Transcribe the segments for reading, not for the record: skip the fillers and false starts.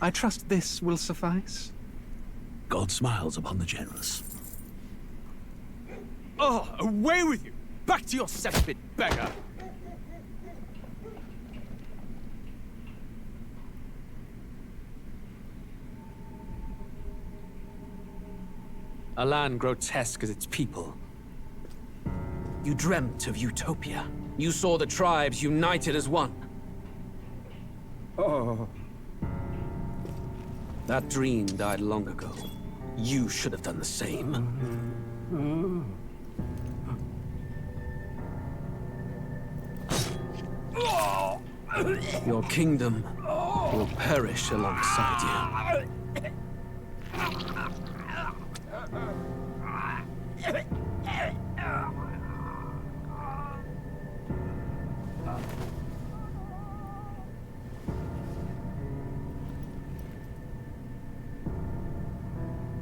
I trust this will suffice. God smiles upon the generous. Oh, away with you! Back to your cesspit, beggar! A land grotesque as its people. You dreamt of utopia. You saw the tribes united as one. Oh. That dream died long ago. You should have done the same. Your kingdom will perish alongside you.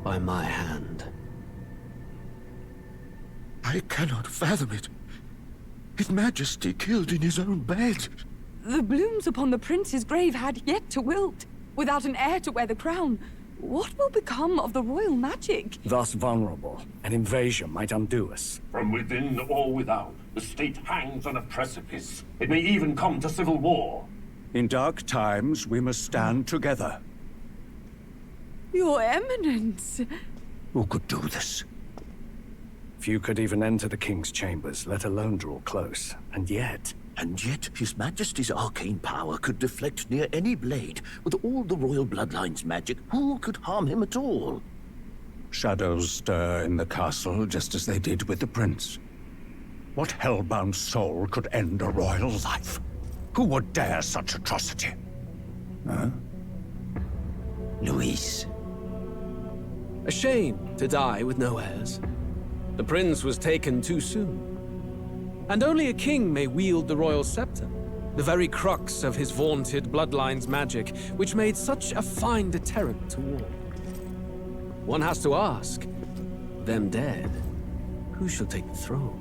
By my hand. I cannot fathom it. His Majesty killed in his own bed. The blooms upon the prince's grave had yet to wilt. Without an heir to wear the crown, what will become of the royal magic? Thus vulnerable, an invasion might undo us. From within or without, the state hangs on a precipice. It may even come to civil war. In dark times, we must stand together. Your Eminence! Who could do this? Few could even enter the king's chambers, let alone draw close. And yet, His Majesty's arcane power could deflect near any blade. With all the royal bloodline's magic, who could harm him at all? Shadows stir in the castle just as they did with the prince. What hellbound soul could end a royal life? Who would dare such atrocity? Huh? Luis. A shame to die with no heirs. The prince was taken too soon. And only a king may wield the royal scepter, the very crux of his vaunted bloodline's magic, which made such a fine deterrent to war. One has to ask, them dead, who shall take the throne?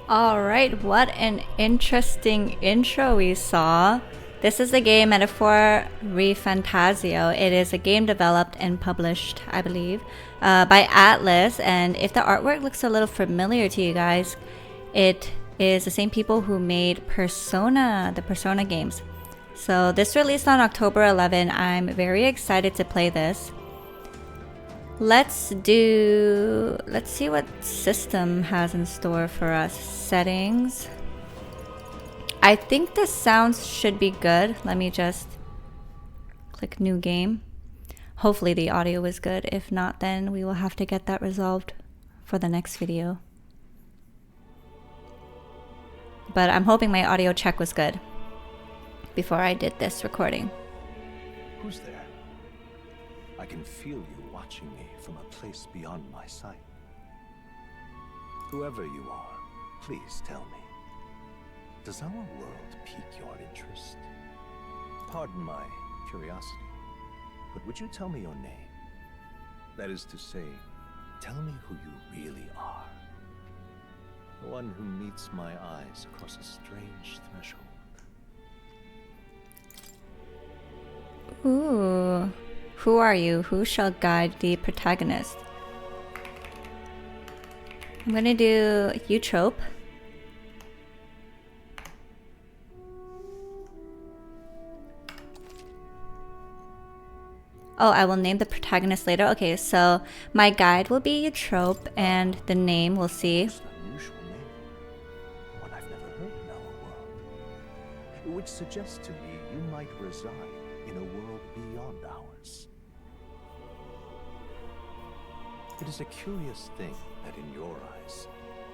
Alright, what an interesting intro we saw. This is the game metaphor ReFantazio. It is a game developed and published, I believe, by Atlus. And if the artwork looks a little familiar to you guys, it is the same people who made Persona, the Persona games. So this released on October 11. I'm very excited to play this. Let's see what system has in store for us. Settings. I think the sounds should be good. Let me just click new game. Hopefully the audio is good. If not, then we will have to get that resolved for the next video. But I'm hoping my audio check was good before I did this recording. Who's there? I can feel you watching me from a place beyond my sight. Whoever you are, please tell me. Does our world pique your interest? Pardon my curiosity, but would you tell me your name? That is to say, tell me who you really are. The one who meets my eyes across a strange threshold. Ooh. Who are you? Who shall guide the protagonist? I'm gonna do Eutrope. Oh, I will name the protagonist later. Okay, so my guide will be Eutrope, and the name we'll see. Most unusual name. One I've never heard in our world. Which suggests to me you might reside in a world beyond ours. It is a curious thing that in your eyes,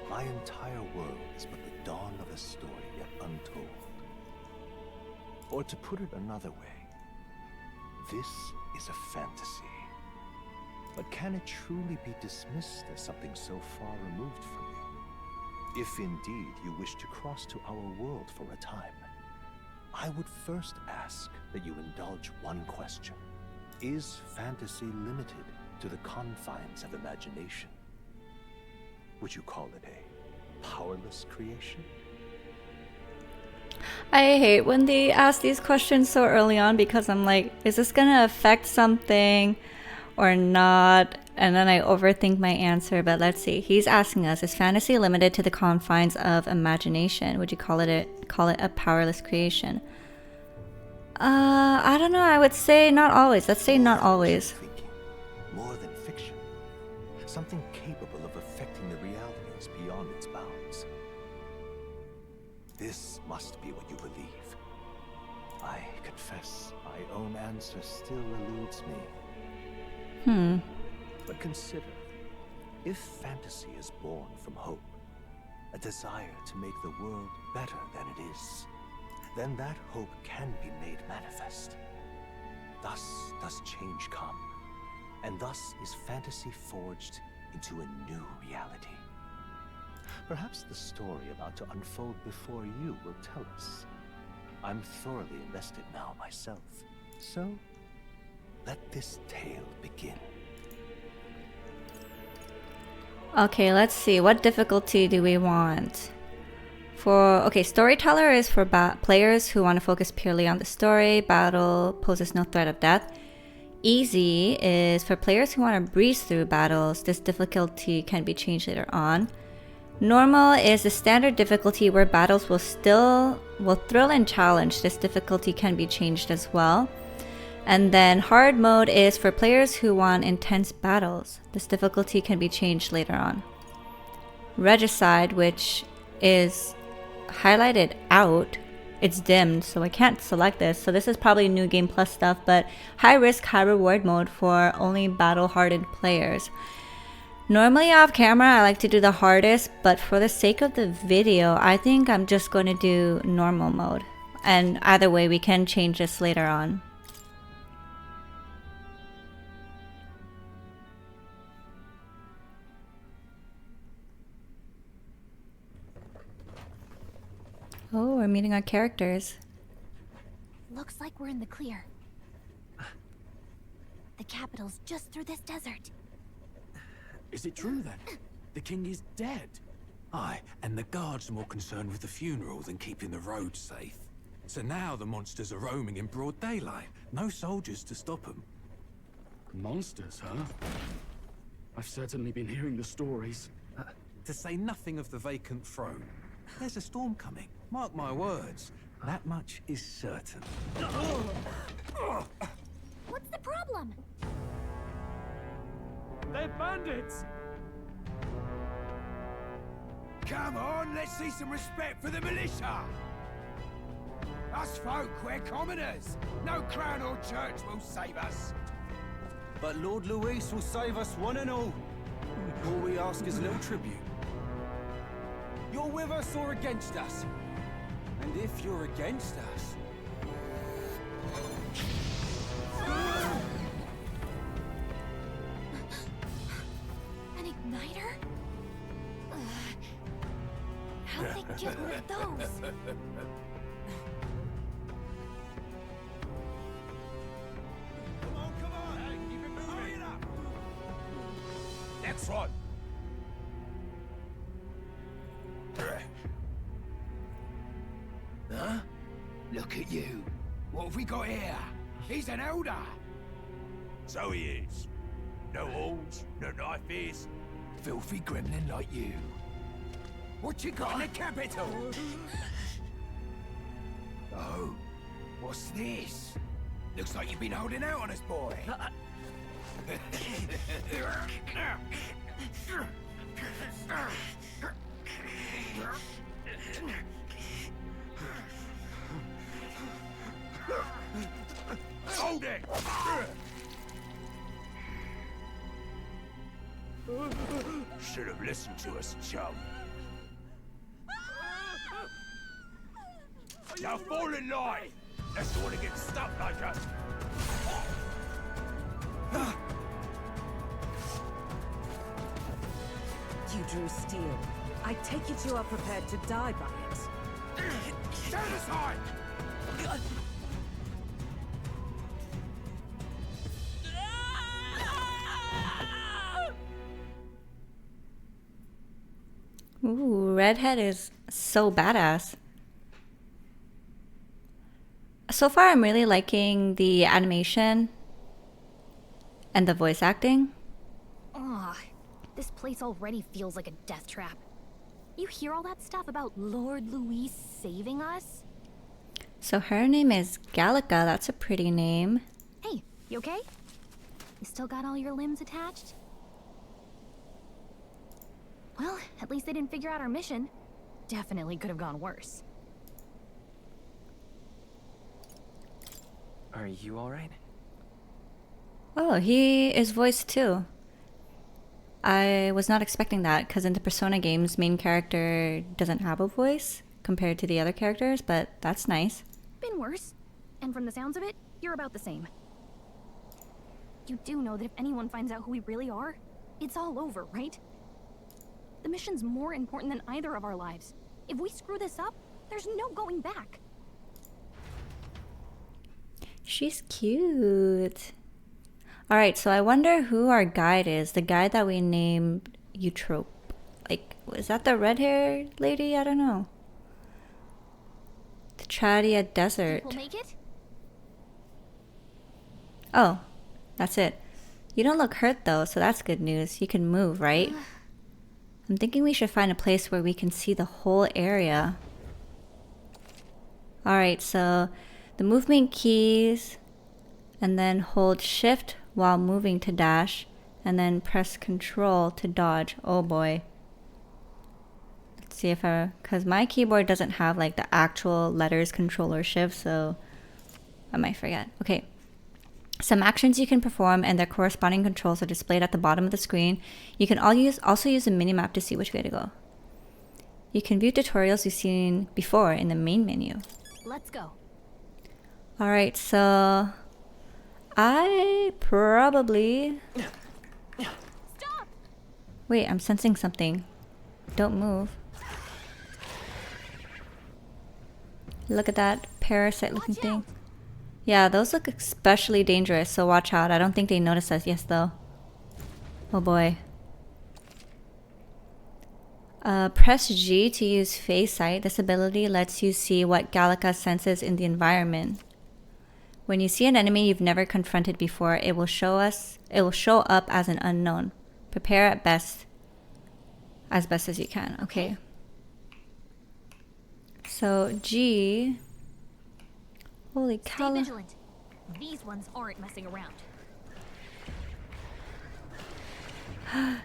my entire world is but the dawn of a story yet untold. Or to put it another way, this is a fantasy. But can it truly be dismissed as something so far removed from you? If indeed you wish to cross to our world for a time, I would first ask that you indulge one question. Is fantasy limited to the confines of imagination? Would you call it a powerless creation? I hate when they ask these questions so early on because I'm like, is this gonna affect something or not? And then I overthink my answer, but let's see. He's asking us, is fantasy limited to the confines of imagination? Would you call it a powerless creation? I don't know. I would say not always. Let's say not always. More than fiction. Something capable of affecting the realities beyond its bounds. This must be what you believe. I confess, my own answer still eludes me. But consider, if fantasy is born from hope, a desire to make the world better than it is, then that hope can be made manifest. Thus does change come, and thus is fantasy forged into a new reality. Perhaps the story about to unfold before you will tell us. I'm thoroughly invested now myself, so let this tale begin. Okay, let's see. What difficulty do we want? Okay, storyteller is for players who want to focus purely on the story. Battle poses no threat of death. Easy is for players who want to breeze through battles. This difficulty can be changed later on. Normal is the standard difficulty where battles will thrill and challenge. This difficulty can be changed as well. And then hard mode is for players who want intense battles. This difficulty can be changed later on. Regicide, which is highlighted out, it's dimmed, so I can't select this. So this is probably New Game Plus stuff, but high risk, high reward mode for only battle hardened players. Normally off camera, I like to do the hardest, but for the sake of the video, I think I'm just going to do normal mode. And either way, we can change this later on. Oh, we're meeting our characters. Looks like we're in the clear. The capital's just through this desert. Is it true then? The king is dead? Aye, and the guards are more concerned with the funeral than keeping the roads safe. So now the monsters are roaming in broad daylight. No soldiers to stop them. Monsters, huh? I've certainly been hearing the stories. To say nothing of the vacant throne. There's a storm coming. Mark my words. That much is certain. What's the problem? They're bandits! Come on, let's see some respect for the militia! Us folk, we're commoners. No crown or church will save us. But Lord Luis will save us one and all. All we ask is a little tribute. You're with us or against us? And if you're against us... An igniter? How'd they get one of those? That's right. Huh? Look at you. What have we got here? He's an elder. So he is. No horns, no knife ears. Filthy gremlin like you. What you got in the capital? Oh, what's this? Looks like you've been holding out on us, boy. Hold it! Should have listened to us, chum. Now fall in line! Unless you want to get stuck like us. You drew steel. I take it you are prepared to die by it. Stand aside! Ooh, Redhead is so badass. So far, I'm really liking the animation and the voice acting. Ugh, this place already feels like a death trap. You hear all that stuff about Lord Louis saving us? So her name is Gallica. That's a pretty name. Hey, you okay? You still got all your limbs attached? Well, at least they didn't figure out our mission. Definitely could have gone worse. Are you alright? Oh, he is voiced too. I was not expecting that because in the Persona games, main character doesn't have a voice compared to the other characters, but that's nice. Been worse. And from the sounds of it, you're about the same. You do know that if anyone finds out who we really are, it's all over, right? The mission's more important than either of our lives. If we screw this up, there's no going back. She's cute. Alright, so I wonder who our guide is. The guide that we named Eutrope. Like, was that the red-haired lady? I don't know. The Tradia Desert. We'll make it? Oh, that's it. You don't look hurt though, so that's good news. You can move, right? I'm thinking we should find a place where we can see the whole area. Alright, so the movement keys, and then hold shift while moving to dash, and then press control to dodge. Oh boy. Let's see if because my keyboard doesn't have like the actual letters control or shift, so I might forget. Okay. Some actions you can perform and their corresponding controls are displayed at the bottom of the screen. You can also use a minimap to see which way to go. You can view tutorials you've seen before in the main menu. Let's go. Alright, so I probably... Stop! Wait, I'm sensing something. Don't move. Look at that parasite looking thing. Yeah, those look especially dangerous, so watch out. I don't think they notice us. Yes, though. Oh boy. Press G to use face sight. This ability lets you see what Gallica senses in the environment. When you see an enemy you've never confronted before, it will show up as an unknown. Prepare as best as you can. Okay. So G. Holy cow. Stay vigilant. These ones aren't messing around.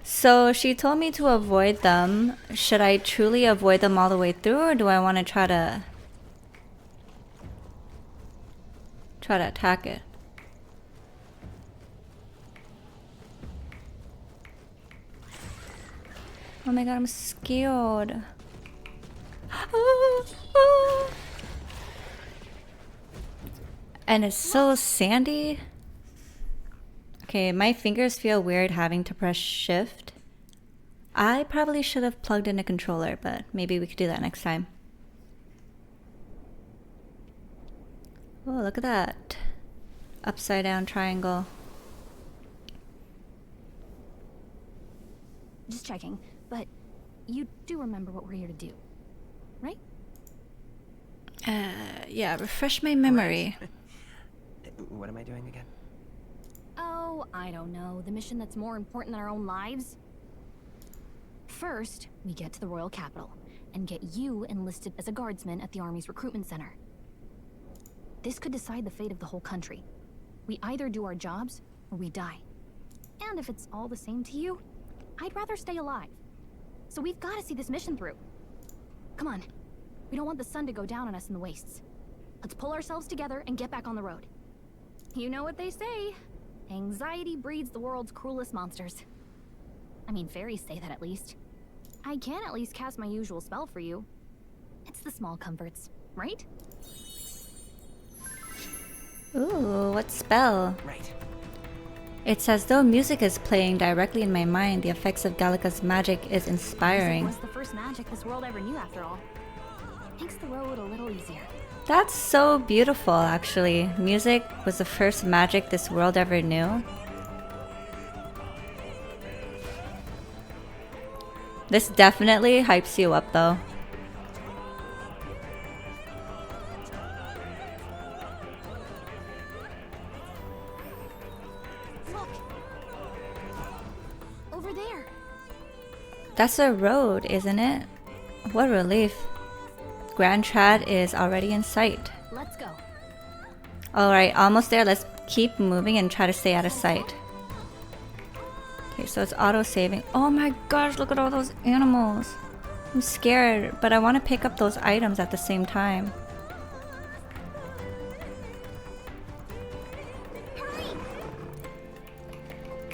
So she told me to avoid them. Should I truly avoid them all the way through, or do I want to try to attack it? Oh my god, I'm scared. And it's so sandy. Okay, my fingers feel weird having to press shift. I probably should have plugged in a controller, but maybe we could do that next time. Oh, look at that. Upside down triangle. checking, but you do remember what we're here to do, right? Yeah, refresh my memory. What am I doing again? Oh, I don't know. The mission that's more important than our own lives? First, we get to the royal capital and get you enlisted as a guardsman at the army's recruitment center. This could decide the fate of the whole country. We either do our jobs or we die. And if it's all the same to you, I'd rather stay alive. So we've got to see this mission through. Come on. We don't want the sun to go down on us in the wastes. Let's pull ourselves together and get back on the road. You know what they say. Anxiety breeds the world's cruelest monsters. I mean, fairies say that at least. I can at least cast my usual spell for you. It's the small comforts, right? Ooh, what spell? Right. It's as though music is playing directly in my mind. The effects of Gallica's magic is inspiring. Music was the first magic this world ever knew, after all. Makes the road a little easier. That's so beautiful, actually. Music was the first magic this world ever knew. This definitely hypes you up, though. Look! Over there! That's a road, isn't it? What relief. Grand Trad is already in sight. Let's go. Alright, almost there. Let's keep moving and try to stay out of sight. Okay, so it's auto-saving. Oh my gosh, look at all those animals. I'm scared, but I want to pick up those items at the same time.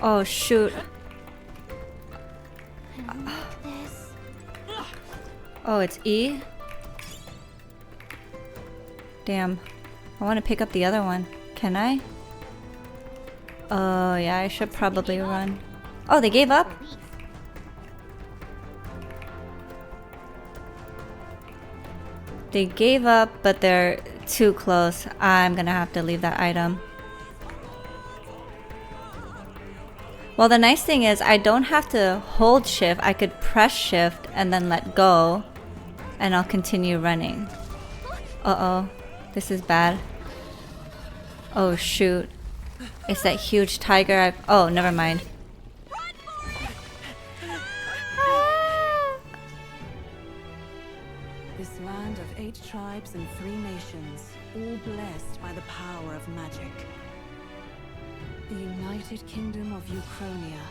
Oh shoot. Oh, it's E? Damn. I want to pick up the other one. Can I? Oh yeah, I should probably run. Oh, they gave up? They gave up, but they're too close. I'm gonna have to leave that item. Well, the nice thing is I don't have to hold shift. I could press shift and then let go, and I'll continue running. Uh-oh. This is bad. Oh shoot. It's that huge tiger. Oh, never mind. This land of 8 tribes and 3 nations, all blessed by the power of magic. The United Kingdom of Euchronia.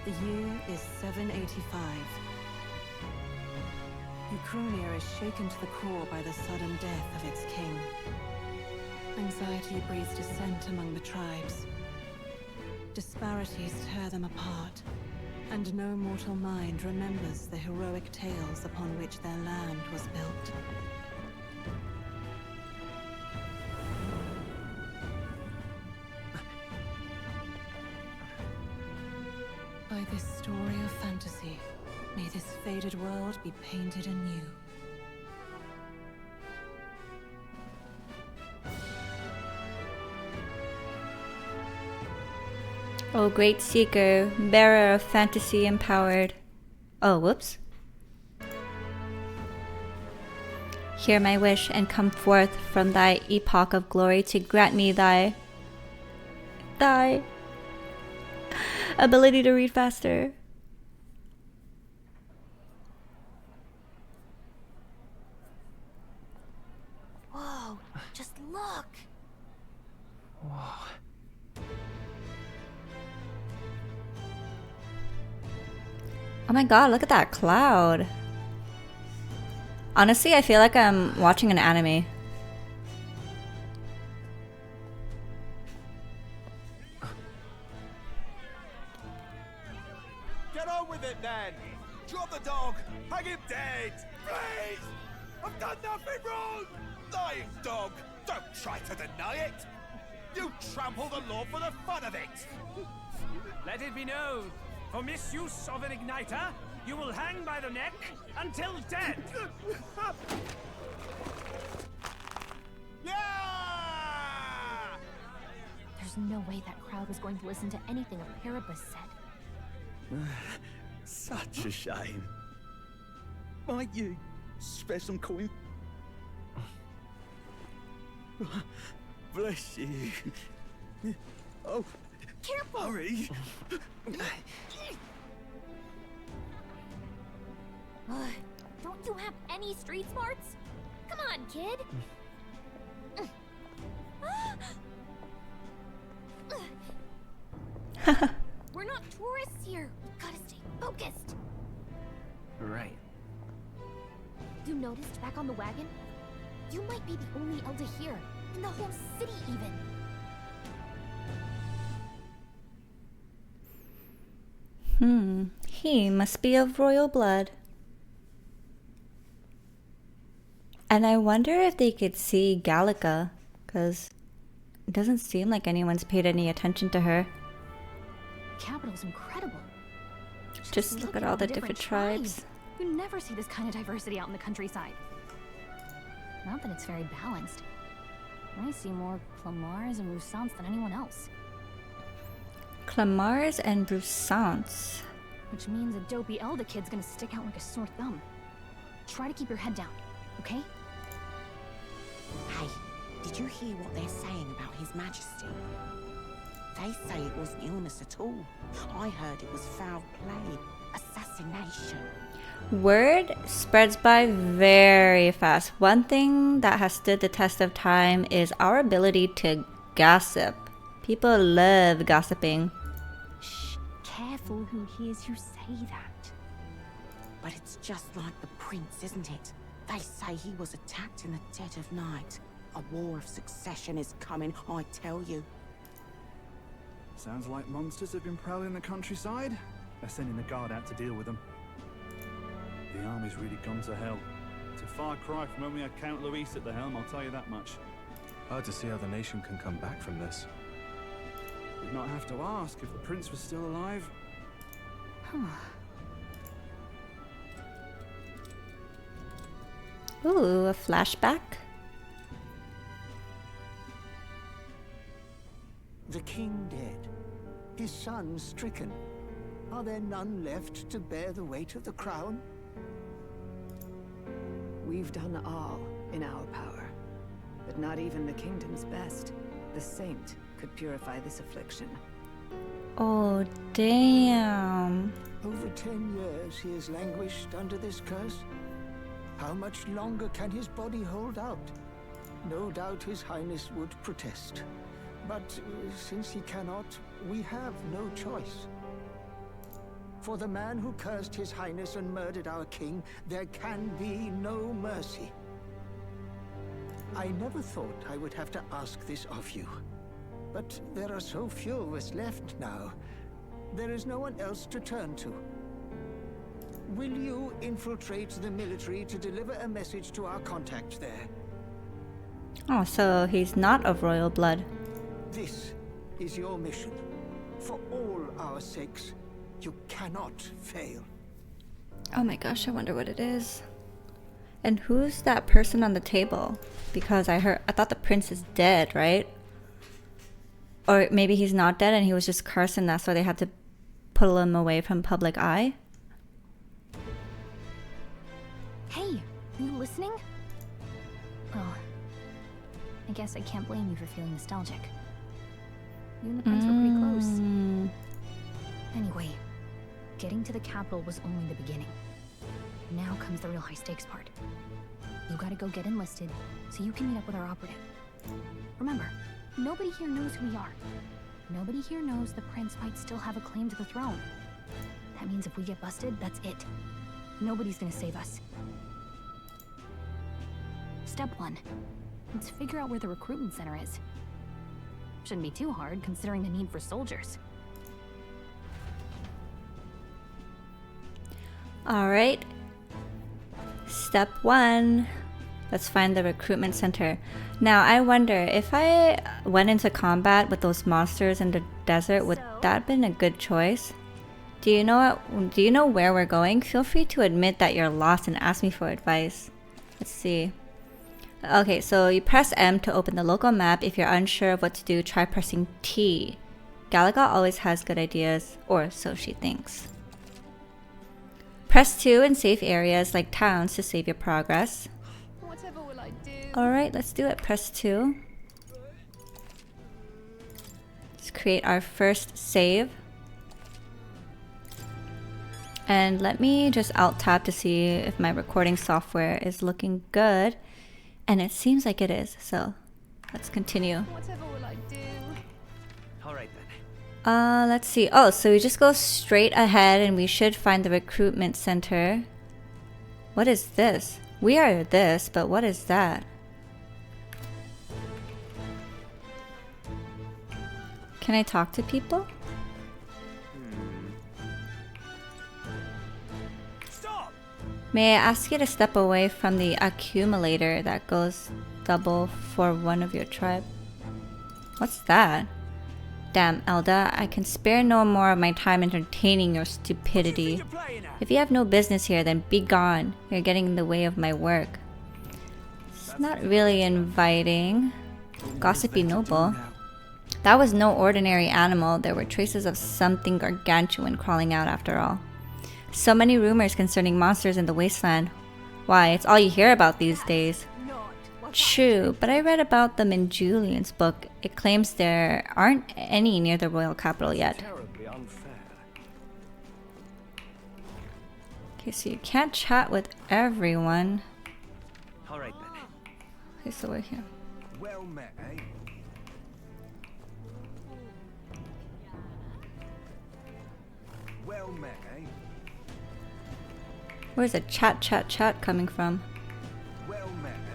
The year is 785. Euchronia is shaken to the core by the sudden death of its king. Anxiety breeds dissent among the tribes. Disparities tear them apart, and no mortal mind remembers the heroic tales upon which their land was built. By this story of fantasy, may this faded world be painted anew. Oh, great seeker, bearer of fantasy empowered. Oh, whoops. Hear my wish and come forth from thy epoch of glory to grant me thy ability to read faster. Whoa, just look! Whoa. Oh my god, look at that cloud. Honestly, I feel like I'm watching an anime. Get on with it then! Drop the dog! Hang him dead! Please! I've done nothing wrong! Lying dog! Don't try to deny it! You trample the law for the fun of it! Let it be known, for misuse of an igniter, you will hang by the neck until dead! Yeah! There's no way that crowd was going to listen to anything a Paribus said. Such a shame. Might you spare some coin? Bless you. Oh, careful! Hurry! Don't you have any street smarts? Come on, kid! We're not tourists here. Gotta stay focused. Right. You noticed back on the wagon? You might be the only elder here, in the whole city even. He must be of royal blood. And I wonder if they could see Gallica, because it doesn't seem like anyone's paid any attention to her. Capital's incredible. Just look at all the different tribes. You never see this kind of diversity out in the countryside. Not that it's very balanced. I see more Clamars and Roussants than anyone else. Clamars and Roussants. Which means a dopey elder kid's gonna stick out like a sore thumb. Try to keep your head down, okay? Hey, did you hear what they're saying about His Majesty? They say it wasn't illness at all. I heard it was foul play, assassination. Word spreads by very fast. One thing that has stood the test of time is our ability to gossip. People love gossiping. Shh, careful who hears you say that. But it's just like the prince, isn't it? They say he was attacked in the dead of night. A war of succession is coming, I tell you. Sounds like monsters have been prowling the countryside. They're sending the guard out to deal with them. The army's really gone to hell. It's a far cry from when we had Count Luis at the helm, I'll tell you that much. Hard to see how the nation can come back from this. We'd not have to ask if the prince was still alive. Ooh, a flashback. The king dead, his son stricken. Are there none left to bear the weight of the crown? We've done all in our power, but not even the kingdom's best, the saint, could purify this affliction. Oh, damn. Over 10 years he has languished under this curse. How much longer can his body hold out? No doubt His Highness would protest. But since he cannot, we have no choice. For the man who cursed His Highness and murdered our king, there can be no mercy. I never thought I would have to ask this of you. But there are so few of us left now. There is no one else to turn to. Will you infiltrate the military to deliver a message to our contact there? Oh, so he's not of royal blood. This is your mission. For all our sakes, you cannot fail. Oh my gosh, I wonder what it is. And who's that person on the table? Because I thought the prince is dead, right? Or maybe he's not dead and he was just cursed and that's why they had to pull him away from public eye? Hey, are you listening? Well, I guess I can't blame you for feeling nostalgic. You and the prince were pretty close. Anyway, getting to the capital was only the beginning. Now comes the real high-stakes part. You gotta go get enlisted, so you can meet up with our operative. Remember, nobody here knows who we are. Nobody here knows the prince might still have a claim to the throne. That means if we get busted, that's it. Nobody's gonna save us. Step 1. Let's figure out where the recruitment center is. Shouldn't be too hard, considering the need for soldiers. Alright. Step 1. Let's find the recruitment center. Now, I wonder, if I went into combat with those monsters in the desert, would that have been a good choice? Do you know where we're going? Feel free to admit that you're lost and ask me for advice. Let's see. Okay, so you press M to open the local map. If you're unsure of what to do, try pressing T. Gallica always has good ideas, or so she thinks. Press 2 in safe areas like towns to save your progress. Whatever will I do? Alright, let's do it. Press 2. Let's create our first save. And let me just alt-tab to see if my recording software is looking good. And it seems like it is, so let's continue. Whatever will I do? Alright then. Let's see. Oh, so we just go straight ahead and we should find the recruitment center. What is this? We are this, but what is that? Can I talk to people? May I ask you to step away from the accumulator that goes double for one of your tribe? What's that? Damn, Elda, I can spare no more of my time entertaining your stupidity. If you have no business here, then be gone. You're getting in the way of my work. It's not really inviting. Gossipy noble. That was no ordinary animal. There were traces of something gargantuan crawling out after all. So many rumors concerning monsters in the wasteland. Why, it's all you hear about these days. True, but I read about them in Julian's book. It claims there aren't any near the royal capital yet. Okay, so you can't chat with everyone. Alright then. Okay, so we're here. Well met, eh? Well met, eh? Where's the chat coming from?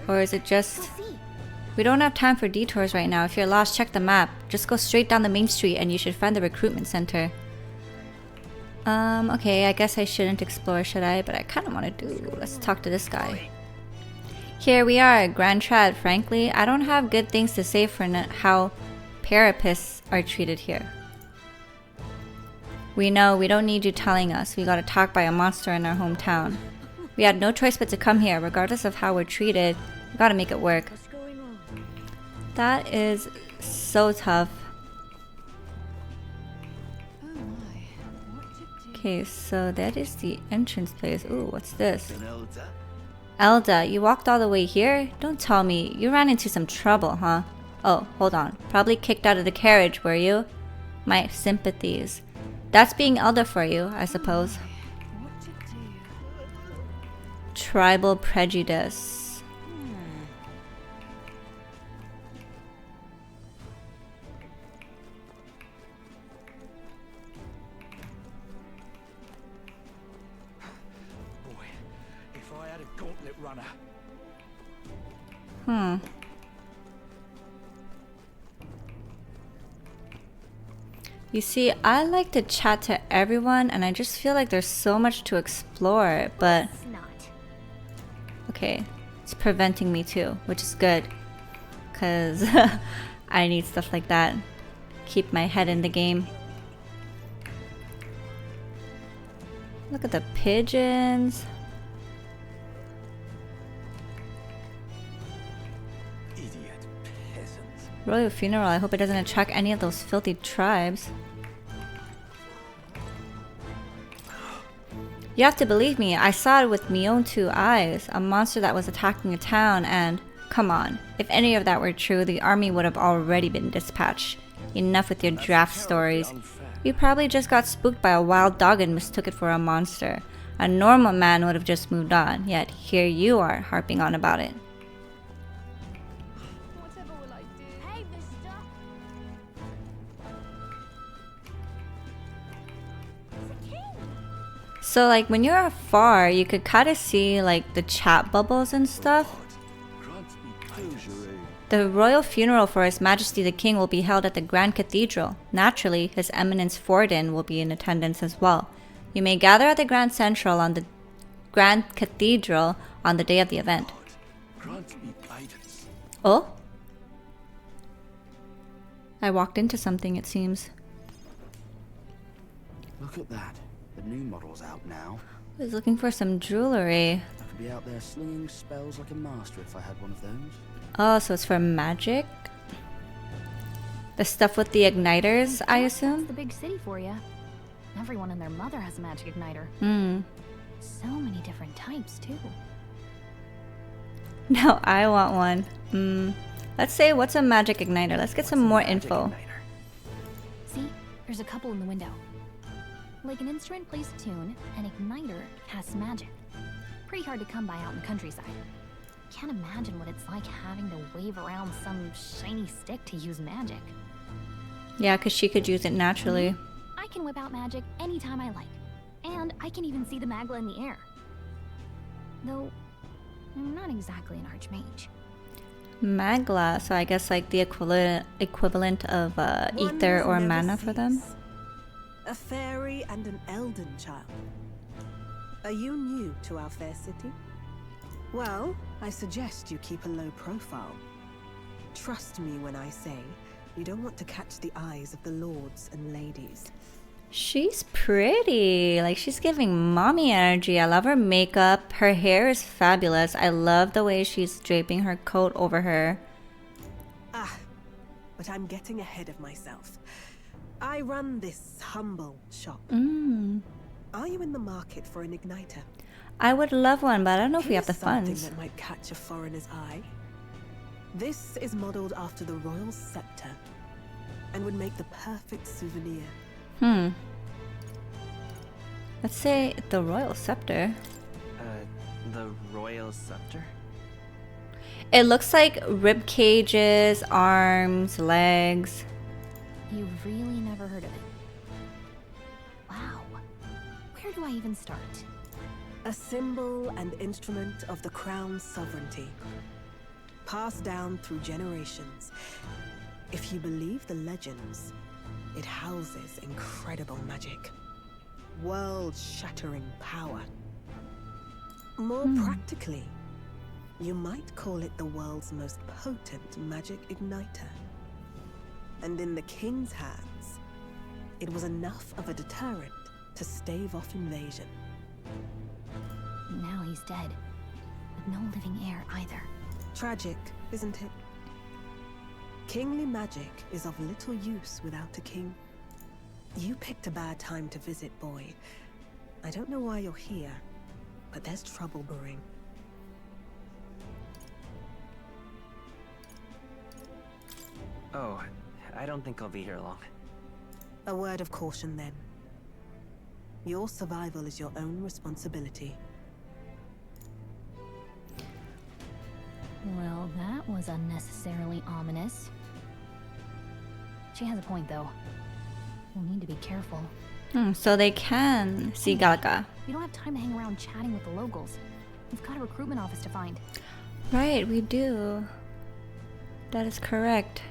Or is it just... We don't have time for detours right now. If you're lost, check the map. Just go straight down the main street and you should find the recruitment center. Okay, I guess I shouldn't explore, should I? But I kind of want to do... Let's talk to this guy. Here we are, Grand Trad. Frankly, I don't have good things to say for how Parapists are treated here. We know, we don't need you telling us. We got attacked by a monster in our hometown. We had no choice but to come here. Regardless of how we're treated, we gotta make it work. That is so tough. Okay, so that is the entrance place. Ooh, what's this? Elda, you walked all the way here? Don't tell me. You ran into some trouble, huh? Oh, hold on. Probably kicked out of the carriage, were you? My sympathies. That's being Elda for you, I suppose. Tribal prejudice. Boy, if I had a gauntlet runner. You see, I like to chat to everyone and I just feel like there's so much to explore, but... Okay, it's preventing me too, which is good. Cause I need stuff like that. Keep my head in the game. Look at the pigeons. Idiot peasants. Royal funeral, I hope it doesn't attract any of those filthy tribes. You have to believe me, I saw it with my own 2 eyes. A monster that was attacking a town and... Come on, if any of that were true, the army would have already been dispatched. Enough with your draft stories. You probably just got spooked by a wild dog and mistook it for a monster. A normal man would have just moved on, yet here you are harping on about it. Whatever will I do? Hey, mister! So like when you're afar, you could kind of see like the chat bubbles and stuff. The royal funeral for His Majesty the King will be held at the Grand Cathedral. Naturally, His Eminence Forden will be in attendance as well. You may gather at the Grand Central on the Grand Cathedral on the day of the event. Oh? I walked into something, it seems. Look at that. The new model's out now. I was looking for some jewelry. I could be out there slinging spells like a master if I had one of those. Oh, so it's for magic? The stuff with the igniters, I assume? That's the big city for you. Everyone and their mother has a magic igniter. So many different types, too. No, I want one. Let's say, what's a magic igniter? Let's get some more info. See, there's a couple in the window. Like an instrument plays a tune, an igniter casts magic. Pretty hard to come by out in the countryside. Can't imagine what it's like having to wave around some shiny stick to use magic. Yeah, because she could use it naturally. I can whip out magic anytime I like. And I can even see the Magla in the air. Though, I'm not exactly an archmage. Magla, so I guess like the equivalent of ether or mana for them. A fairy and an elden child. Are you new to our fair city? Well, I suggest you keep a low profile. Trust me when I say you don't want to catch the eyes of the lords and ladies. She's pretty. Like, she's giving mommy energy. I love her makeup. Her hair is fabulous. I love the way she's draping her coat over her. Ah, but I'm getting ahead of myself. I run this humble shop. Are you in the market for an igniter? I would love one, but I don't know if we have the Something funds. that might catch a foreigner's eye. This is modeled after the royal scepter and would make the perfect souvenir. Let's say the royal scepter. The royal scepter? It looks like rib cages, arms, legs. You've really never heard of it. Wow. Where do I even start? A symbol and instrument of the crown's sovereignty, passed down through generations. If you believe the legends, it houses incredible magic, world-shattering power. More practically, you might call it the world's most potent magic igniter. And in the king's hands, it was enough of a deterrent to stave off invasion. Now he's dead, with no living heir either. Tragic, isn't it? Kingly magic is of little use without a king. You picked a bad time to visit, boy. I don't know why you're here, but there's trouble brewing. Oh, I don't think I'll be here long. A word of caution then. Your survival is your own responsibility. Well, that was unnecessarily ominous. She has a point, though. We'll need to be careful. So they can see Galaga. We don't have time to hang around chatting with the locals. We've got a recruitment office to find. Right, we do. That is correct.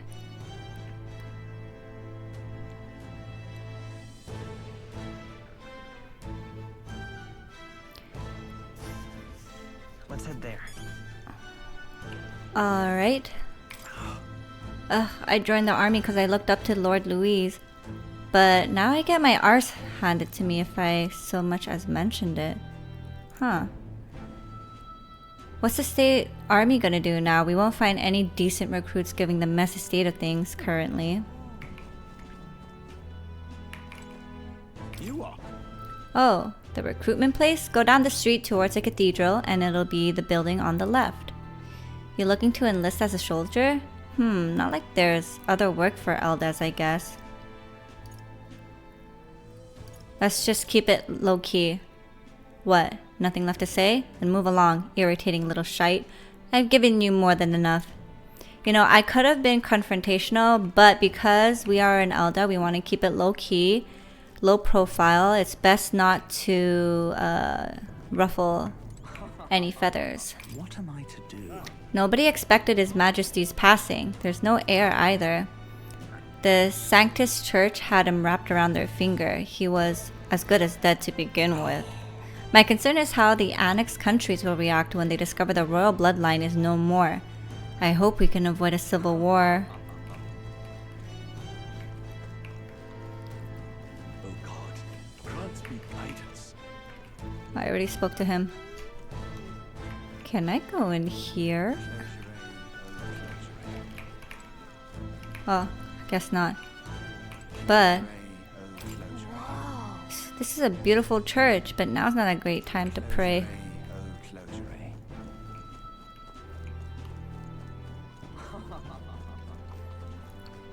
Let's head there. Alright. I joined the army because I looked up to Lord Louise. But now I get my arse handed to me if I so much as mentioned it. Huh. What's the state army gonna do now? We won't find any decent recruits given the messy state of things currently. You are. Oh, the recruitment place? Go down the street towards the cathedral and it'll be the building on the left. You're looking to enlist as a soldier? Not like there's other work for elders, I guess. Let's just keep it low-key. What? Nothing left to say? Then move along, irritating little shite. I've given you more than enough. You know, I could have been confrontational, but because we are an elder, we want to keep it low-key, low profile. It's best not to ruffle any feathers. What am I to do? Nobody expected His Majesty's passing. There's no heir either. The Sanctus Church had him wrapped around their finger. He was as good as dead to begin with. My concern is how the annexed countries will react when they discover the royal bloodline is no more. I hope we can avoid a civil war. Oh God, grant me guidance. I already spoke to him. Can I go in here? Oh, guess not. But This is a beautiful church, but now's not a great time to pray.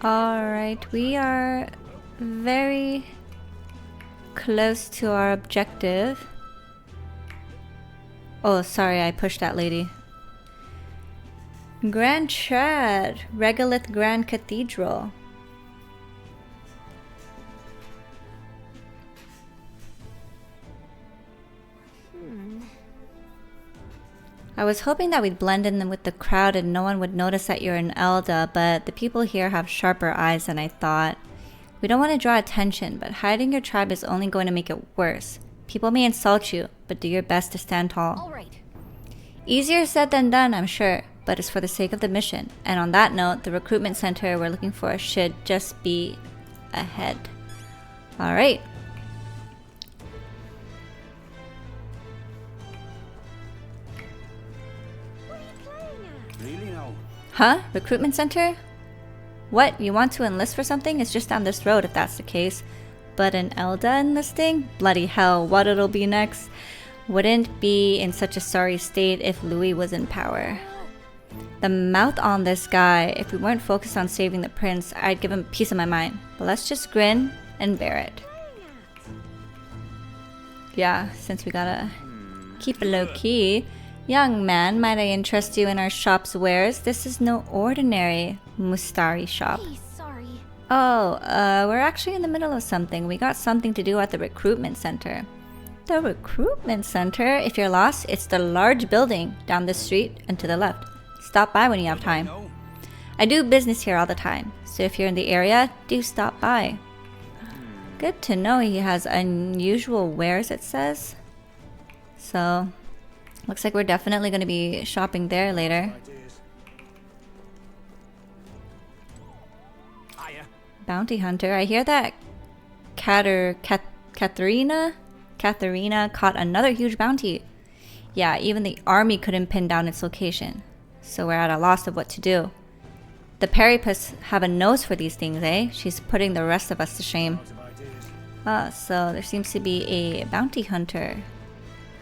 Alright, we are very close to our objective. Oh, sorry, I pushed that lady. Grand Trad, Regolith Grand Cathedral. I was hoping that we'd blend in with the crowd and no one would notice that you're an Elder, but the people here have sharper eyes than I thought. We don't want to draw attention, but hiding your tribe is only going to make it worse. People may insult you, but do your best to stand tall. All right. Easier said than done, I'm sure, but it's for the sake of the mission. And on that note, the recruitment center we're looking for should just be ahead. Alright. Really now? Huh? Recruitment center? What? You want to enlist for something? It's just down this road if that's the case. But an Elder enlisting? Bloody hell, what it'll be next? Wouldn't be in such a sorry state if Louis was in power. The mouth on this guy, if we weren't focused on saving the prince, I'd give him peace of my mind. But let's just grin and bear it. Yeah, since we gotta keep it low-key. Young man, might I interest you in our shop's wares? This is no ordinary Mustari shop. Hey, sorry. Oh, we're actually in the middle of something. We got something to do at the recruitment center. The recruitment center? If you're lost, it's the large building down the street and to the left. Stop by when you have time. I do business here all the time, so if you're in the area, do stop by. Good to know he has unusual wares, it says. So, looks like we're definitely going to be shopping there later. Bounty hunter. I hear that Katharina caught another huge bounty. Yeah, even the army couldn't pin down its location. So we're at a loss of what to do. The Peripas have a nose for these things, eh? She's putting the rest of us to shame. So there seems to be a bounty hunter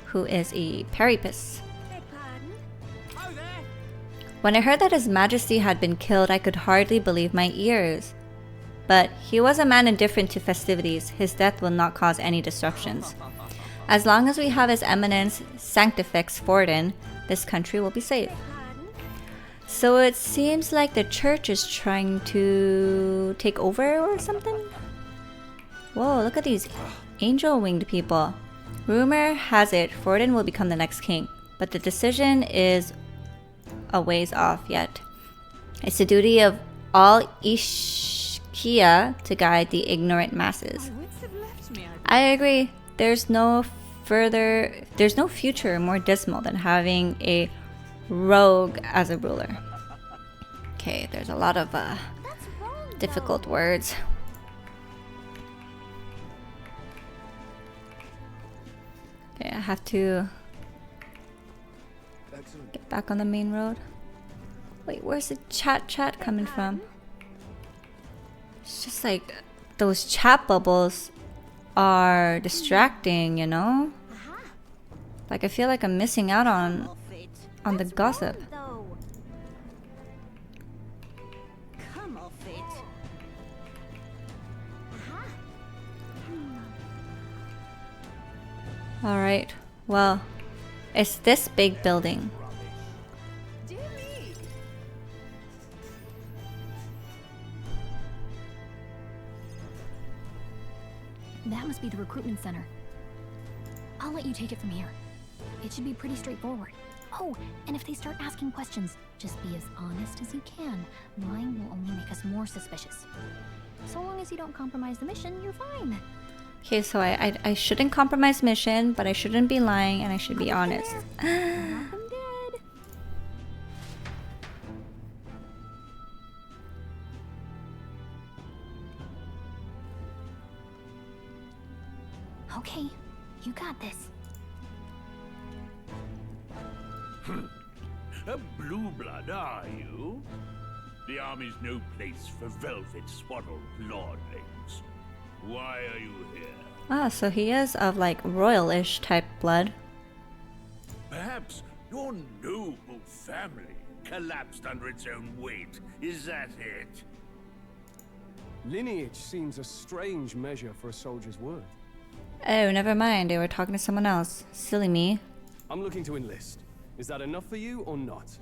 who is a Peripas. When I heard that His Majesty had been killed, I could hardly believe my ears. But he was a man indifferent to festivities. His death will not cause any disruptions. As long as we have His Eminence Sanctifex Forden, this country will be safe. So it seems like the church is trying to take over or something? Whoa, look at these angel-winged people. Rumor has it Forden will become the next king, but the decision is a ways off yet. It's the duty of all Ishkia to guide the ignorant masses. I agree. There's no future more dismal than having a rogue as a ruler. Okay, there's a lot of difficult words. Okay, I have to get back on the main road. Wait, where's the chat coming from? It's just like those chat bubbles are distracting, you know? Like I feel like I'm missing out on the gossip. Alright, well, it's this big building. That must be the recruitment center. I'll let you take it from here. It should be pretty straightforward. Oh, and if they start asking questions, just be as honest as you can. Lying will only make us more suspicious. So long as you don't compromise the mission, you're fine. Okay, so I shouldn't compromise mission, but I shouldn't be lying and I should be honest. Okay, you got this. A blue blood, are you? The army's no place for velvet-swaddled lordlings. Why are you here? Ah, so he is of like royal-ish type blood. Perhaps your noble family collapsed under its own weight. Is that it? Lineage seems a strange measure for a soldier's word. Oh, never mind. They were talking to someone else. Silly me. I'm looking to enlist. Is that enough for you or not?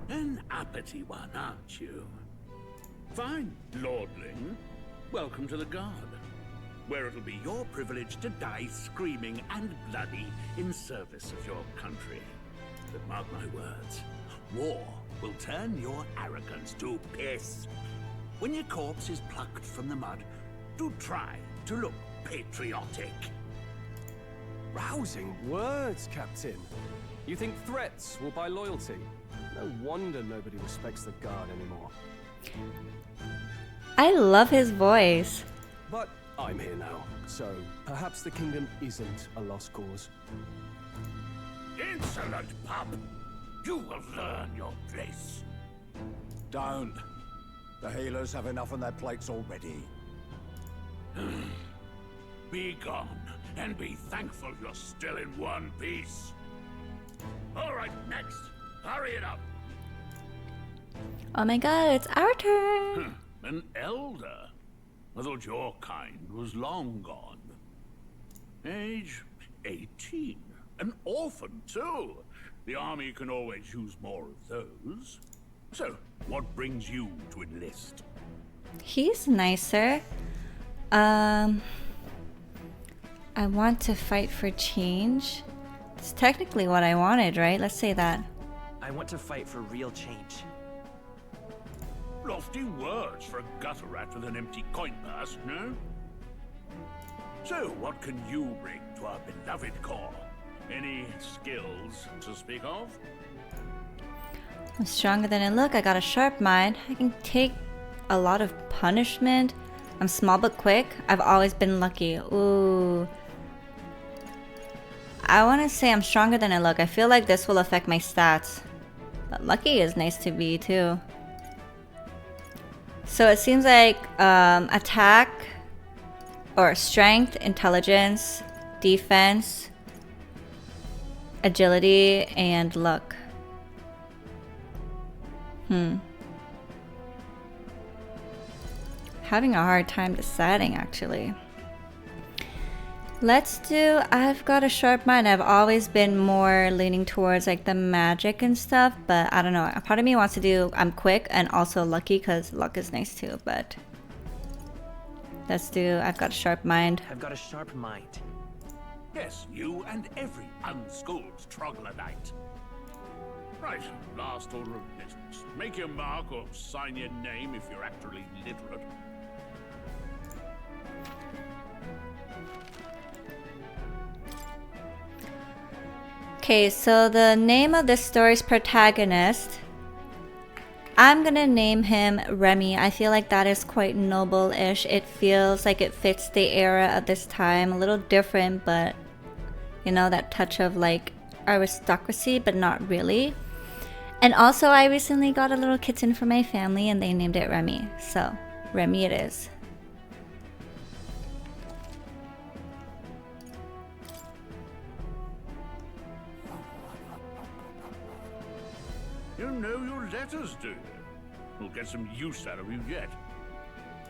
An uppity one, aren't you? Fine, lordling. Welcome to the Guard, where it'll be your privilege to die screaming and bloody in service of your country. But mark my words, war will turn your arrogance to piss. When your corpse is plucked from the mud, do try to look patriotic. Rousing words, Captain. You think threats will buy loyalty? No wonder nobody respects the Guard anymore. I love his voice. But I'm here now, so perhaps the kingdom isn't a lost cause. Insolent pup! You will learn your place. Don't. The healers have enough on their plates already. Be gone, and be thankful you're still in one piece. All right, next. Hurry it up. Oh my god, it's our turn. An elder? I thought your kind was long gone. Age 18. An orphan, too. The army can always use more of those. So, what brings you to enlist? He's nicer. I want to fight for change. It's technically what I wanted, right? Let's say that. I want to fight for real change. Lofty words for a gutter rat with an empty coin purse, no? So, what can you bring to our beloved corps? Any skills to speak of? I'm stronger than I look. I got a sharp mind. I can take a lot of punishment. I'm small but quick. I've always been lucky. Ooh. I want to say I'm stronger than I look. I feel like this will affect my stats. But lucky is nice to be too. So it seems like attack or strength, intelligence, defense, agility, and luck. Having a hard time deciding actually. Let's do, I've got a sharp mind. I've always been more leaning towards like the magic and stuff, but I don't know. A part of me wants to do, I'm quick and also lucky because luck is nice too, but let's do, I've got a sharp mind. I've got a sharp mind. Yes, you and every unschooled troglodyte. Right, last order of business. Make your mark or sign your name if you're actually literate. Okay, so the name of this story's protagonist, I'm gonna name him Remy. I feel like that is quite noble-ish. It feels like it fits the era of this time. A little different, but you know, that touch of like aristocracy, but not really. And also, I recently got a little kitten for my family and they named it Remy. So, Remy it is. You know your letters, do you? We'll get some use out of you yet.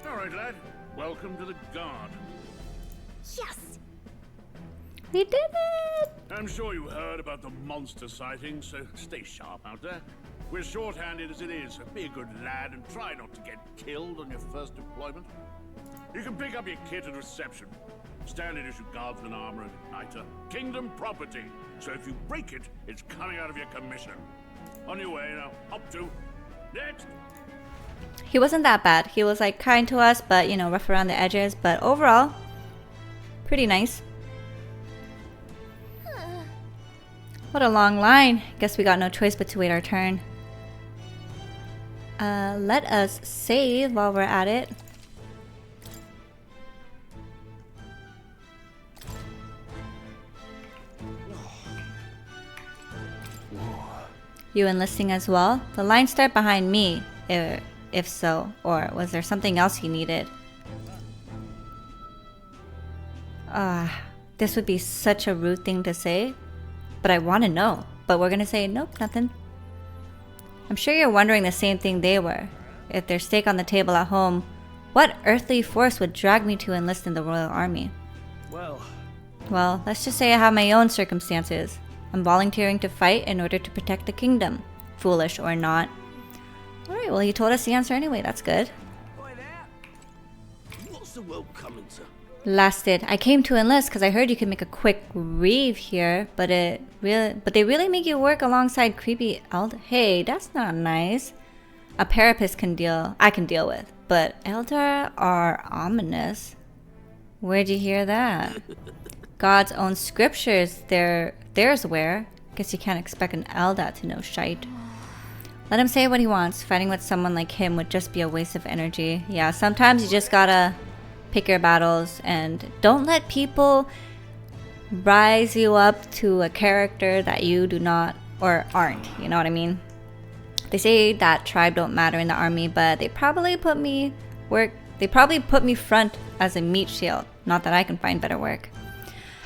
All right, lad. Welcome to the Guard. Yes! We did it! I'm sure you heard about the monster sightings, so stay sharp out there. We're short-handed as it is, so be a good lad and try not to get killed on your first deployment. You can pick up your kit at reception. Standard issue guardsman armor and igniter. Kingdom property, so if you break it, it's coming out of your commission. On your way now, up to. Next! He wasn't that bad. He was like kind to us, but you know, rough around the edges. But overall, pretty nice. What a long line. Guess we got no choice but to wait our turn. Let us save while we're at it. You enlisting as well? The lines start behind me, if so. Or was there something else you needed? This would be such a rude thing to say, but I want to know. But we're gonna say, nope, nothing. I'm sure you're wondering the same thing they were. If there's steak on the table at home, what earthly force would drag me to enlist in the Royal Army? Well, let's just say I have my own circumstances. I'm volunteering to fight in order to protect the kingdom. Foolish or not. Alright, well, you told us the answer anyway, that's good. What's the world coming to? Lasted. I came to enlist because I heard you could make a quick reeve here, but they really make you work alongside creepy elder. Hey, that's not nice. A parapist I can deal with, but elder are ominous. Where'd you hear that? God's own scriptures, theirs where? Guess you can't expect an elder to know shite. Let him say what he wants. Fighting with someone like him would just be a waste of energy. Yeah, sometimes you just gotta pick your battles and don't let people rise you up to a character that you do not or aren't. You know what I mean? They say that tribe don't matter in the army, but they probably put me front as a meat shield. Not that I can find better work.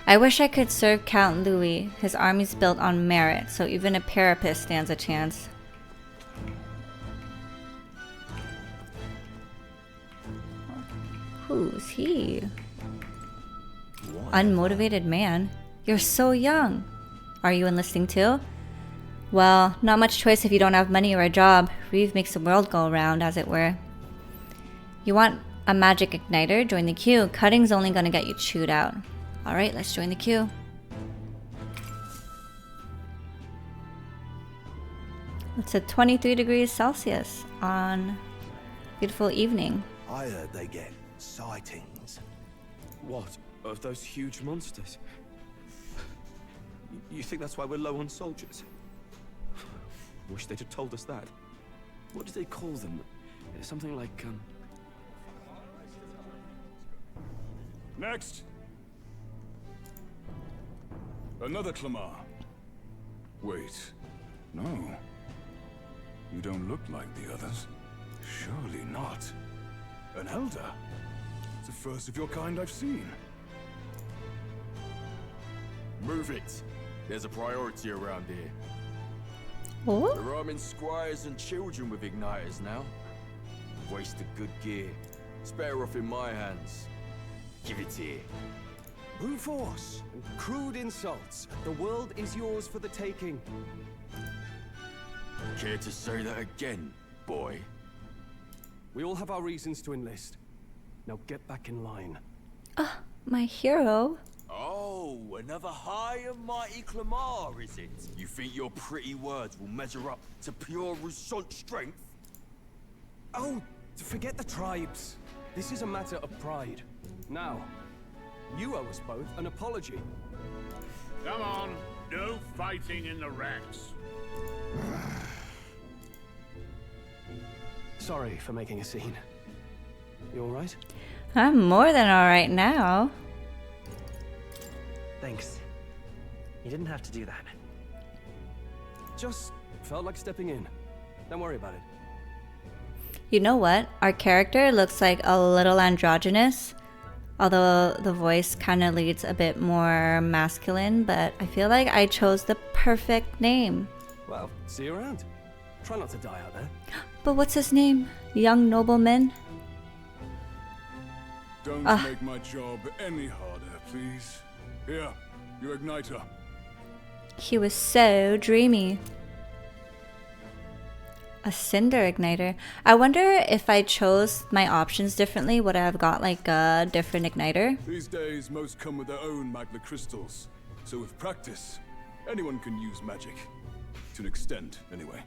I wish I could serve Count Louis. His army's built on merit, so even a parapist stands a chance. Who's he? Unmotivated man? You're so young. Are you enlisting too? Well, not much choice if you don't have money or a job. Reeve makes the world go around, as it were. You want a magic igniter? Join the queue. Cutting's only gonna get you chewed out. Alright, let's join the queue. It's at 23 degrees Celsius on beautiful evening. I heard they get sightings. What? Of those huge monsters? You think that's why we're low on soldiers? Wish they'd have told us that. What do they call them? Something like, Next! Another Clamar. Wait. No. You don't look like the others. Surely not. An elder? It's the first of your kind I've seen. Move it. There's a priority around here. What? They're arming squires and children with igniters now. Waste of good gear. It's better off in my hands. Give it here. brute force and crude insults. The world is yours for the taking. Care to say that again, boy? We all have our reasons to enlist. Now get back in line. Ah, my hero. Oh, another high and mighty Clamar, is it? You think your pretty words will measure up to pure Rousseau strength? Oh, forget the tribes. This is a matter of pride. Now, you owe us both an apology. Come on, no fighting in the ranks. Sorry for making a scene. You all right? I'm more than all right now. Thanks. You didn't have to do that. Just felt like stepping in. Don't worry about it. You know what? Our character looks like a little androgynous, although the voice kind of leads a bit more masculine, but I feel like I chose the perfect name. Well, see you around. Try not to die out there. But what's his name? Young nobleman? Don't make my job any harder, please. Here, your igniter. He was so dreamy. A cinder igniter. I wonder if I chose my options differently, would I have got like a different igniter? These days, most come with their own magna crystals. So with practice, anyone can use magic. To an extent, anyway.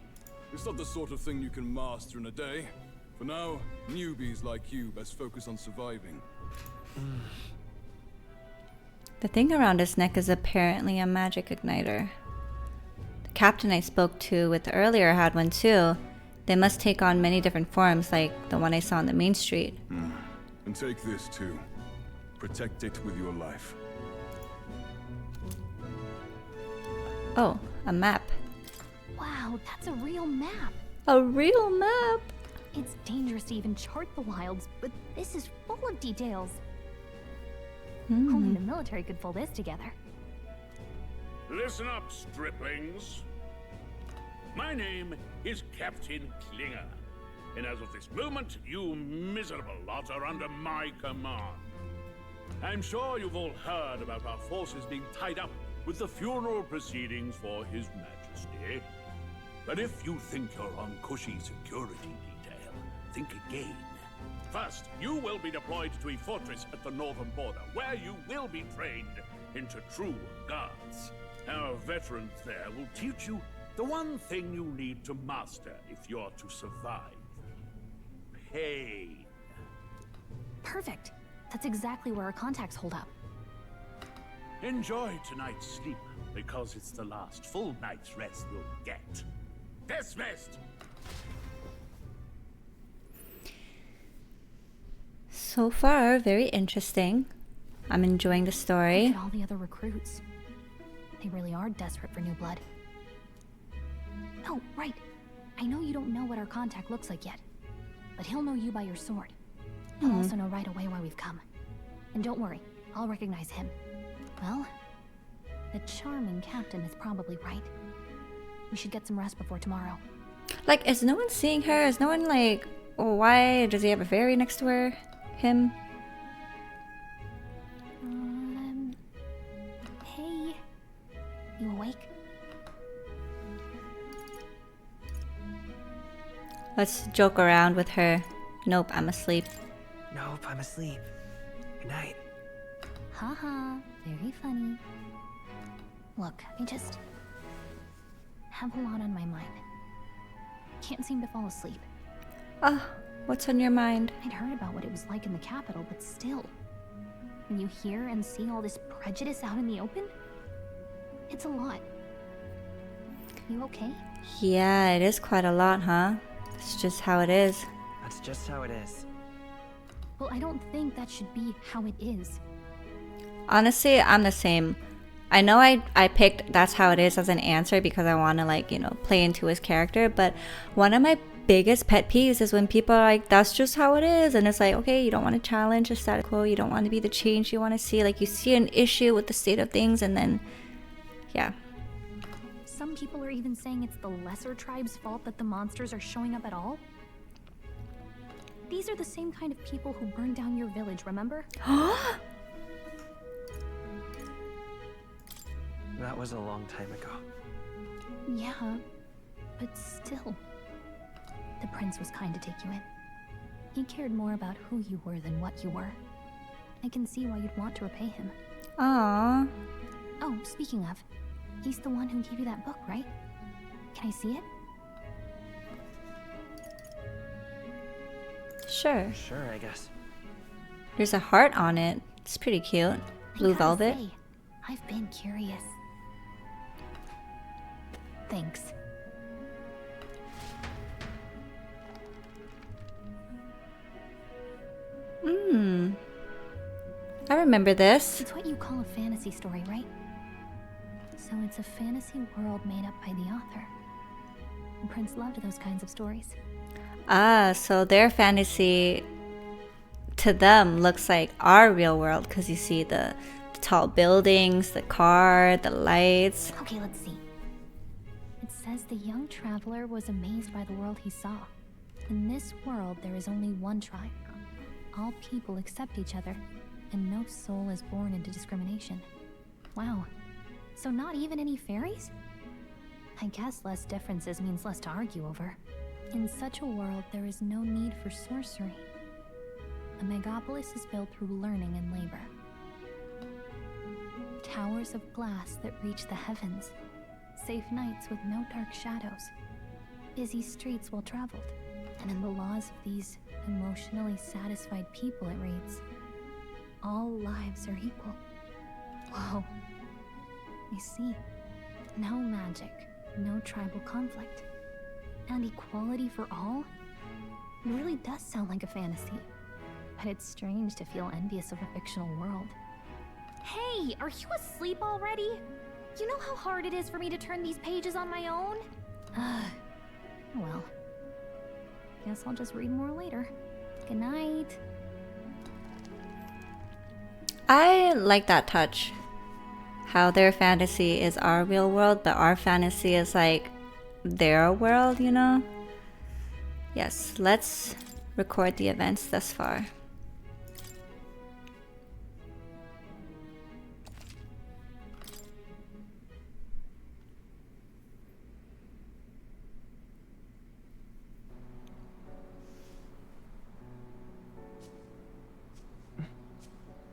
It's not the sort of thing you can master in a day. For now, newbies like you best focus on surviving. The thing around his neck is apparently a magic igniter. The captain I spoke to with earlier had one too. They must take on many different forms, like the one I saw on the main street. And take this too. Protect it with your life. Oh, a map. Wow, that's a real map. A real map? It's dangerous to even chart the wilds, but this is full of details. Only the military could pull this together. Listen up, striplings. My name is Captain Klinger, and as of this moment, you miserable lot are under my command. I'm sure you've all heard about our forces being tied up with the funeral proceedings for His Majesty. But if you think you're on cushy security detail, think again. First, you will be deployed to a fortress at the northern border, where you will be trained into true guards. Our veterans there will teach you the one thing you need to master if you're to survive. Pain. Perfect. That's exactly where our contacts hold up. Enjoy tonight's sleep, because it's the last full night's rest you'll get. Dismissed! So far, very interesting. I'm enjoying the story. Look at all the other recruits. They really are desperate for new blood. Oh, right. I know you don't know what our contact looks like yet, but he'll know you by your sword. He'll also know right away why we've come. And don't worry, I'll recognize him. Well, the charming captain is probably right. We should get some rest before tomorrow. Like, is no one seeing her? Is no one like, oh, why does he have a fairy next to her? Him? Hey. You awake? Let's joke around with her. Nope, I'm asleep. Nope, I'm asleep. Good night. Haha, very funny. Look, I just have a lot on my mind. Can't seem to fall asleep. Ah, what's on your mind? I'd heard about what it was like in the capital, but still. When you hear and see all this prejudice out in the open, it's a lot. You okay? Yeah, it is quite a lot, huh? It's just how it is. That's just how it is. Well, I don't think that should be how it is. Honestly, I'm the same. I know I picked that's how it is as an answer because I want to, like, you know, play into his character, but one of my biggest pet peeves is when people are like, that's just how it is, and it's like, okay, you don't want to challenge the status quo, you don't want to be the change you want to see, like, you see an issue with the state of things, and then, yeah. Some people are even saying it's the lesser tribe's fault that the monsters are showing up at all. These are the same kind of people who burned down your village, remember? That was a long time ago. Yeah, but still. The prince was kind to take you in. He cared more about who you were than what you were. I can see why you'd want to repay him. Aww. Oh, speaking of, he's the one who gave you that book, right? Can I see it? Sure. Sure, I guess. There's a heart on it. It's pretty cute. Blue velvet. Say, I've been curious. Thanks. I remember this. It's what you call a fantasy story, right? So it's a fantasy world made up by the author. The prince loved those kinds of stories. Ah, so their fantasy to them looks like our real world because you see the tall buildings, the car, the lights. Okay, let's see. It says the young traveler was amazed by the world he saw. In this world, there is only one tribe. All people accept each other, and no soul is born into discrimination. Wow. So not even any fairies? I guess less differences means less to argue over. In such a world, there is no need for sorcery. A megapolis is built through learning and labor. Towers of glass that reach the heavens. Safe nights with no dark shadows. Busy streets well traveled. And in the laws of these emotionally satisfied people, it reads, all lives are equal. Whoa. I see. No magic, no tribal conflict. And equality for all? It really does sound like a fantasy. But it's strange to feel envious of a fictional world. Hey, are you asleep already? You know how hard it is for me to turn these pages on my own? Well, guess I'll just read more later. Good night. I like that touch. How their fantasy is our real world, but our fantasy is like their world, you know? Yes, let's record the events thus far.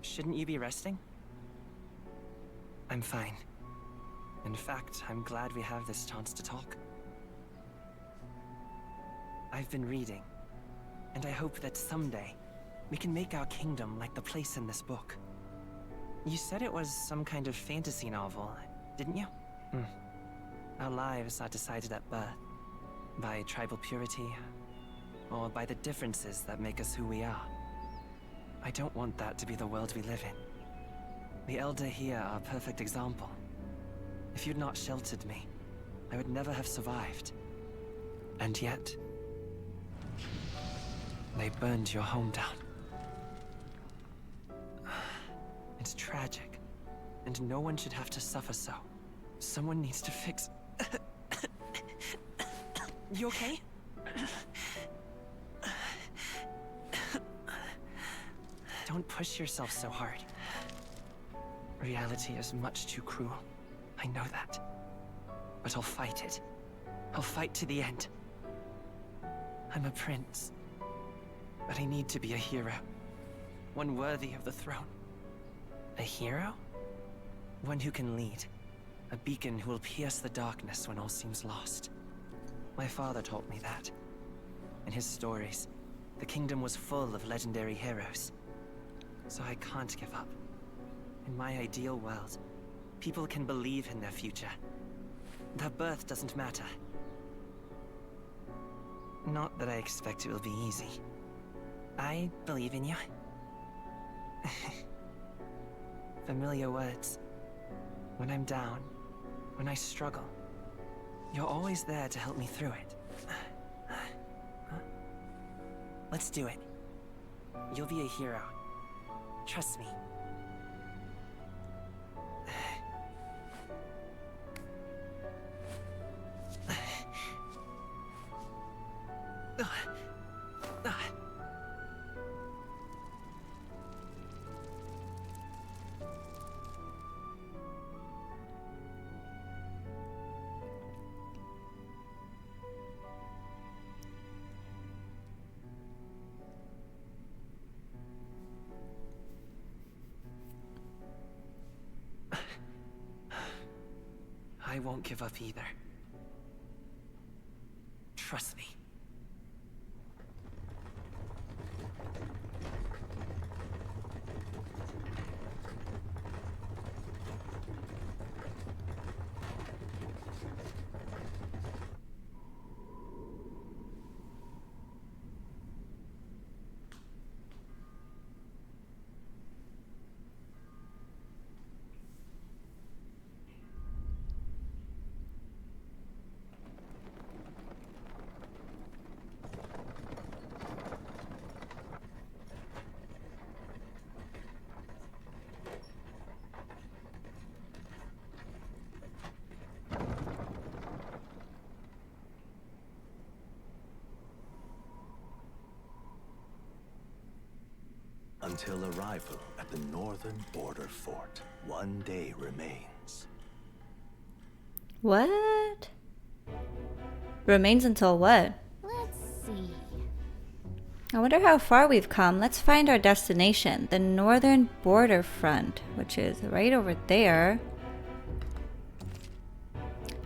Shouldn't you be resting? I'm fine. In fact, I'm glad we have this chance to talk. I've been reading, and I hope that someday we can make our kingdom like the place in this book. You said it was some kind of fantasy novel, didn't you? Our lives are decided at birth, by tribal purity, or by the differences that make us who we are. I don't want that to be the world we live in. The Elder here are a perfect example. If you'd not sheltered me, I would never have survived. And yet, they burned your home down. It's tragic, and no one should have to suffer so. Someone needs to fix... You okay? Don't push yourself so hard. Reality is much too cruel. I know that. But I'll fight it. I'll fight to the end. I'm a prince. But I need to be a hero. One worthy of the throne. A hero? One who can lead. A beacon who will pierce the darkness when all seems lost. My father taught me that. In his stories, the kingdom was full of legendary heroes. So I can't give up. In my ideal world, people can believe in their future. Their birth doesn't matter. Not that I expect it will be easy. I believe in you. Familiar words. When I'm down, when I struggle, you're always there to help me through it. Let's do it. You'll be a hero. Trust me. I won't give up either. Trust me. Until arrival at the northern border fort, 1 day remains. What? Remains until what? Let's see. I wonder how far we've come. Let's find our destination, the northern border front, which is right over there.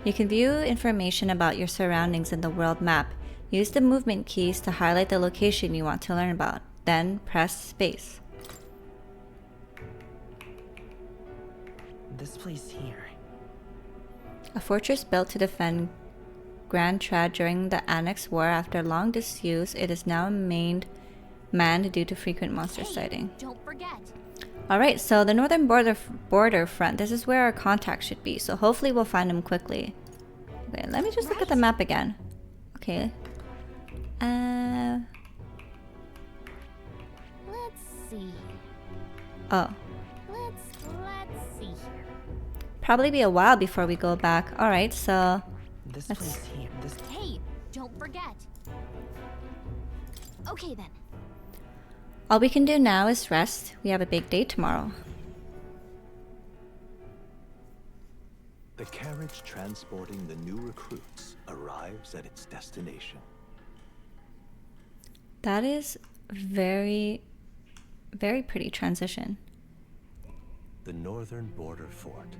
You can view information about your surroundings in the world map. Use the movement keys to highlight the location you want to learn about. Then press space. This place here. A fortress built to defend Grand Trad during the Annex War. After long disuse, it is now manned due to frequent monster sighting. Don't forget. Alright, so the northern border front. This is where our contact should be. So hopefully we'll find him quickly. Okay, let me just look at the map again. Okay. Let's see. Oh. see here. Probably be a while before we go back. Alright, so This let's... place here. This. Hey, don't forget. Okay then. All we can do now is rest. We have a big day tomorrow. The carriage transporting the new recruits arrives at its destination. That is very, very pretty transition. The northern border fort.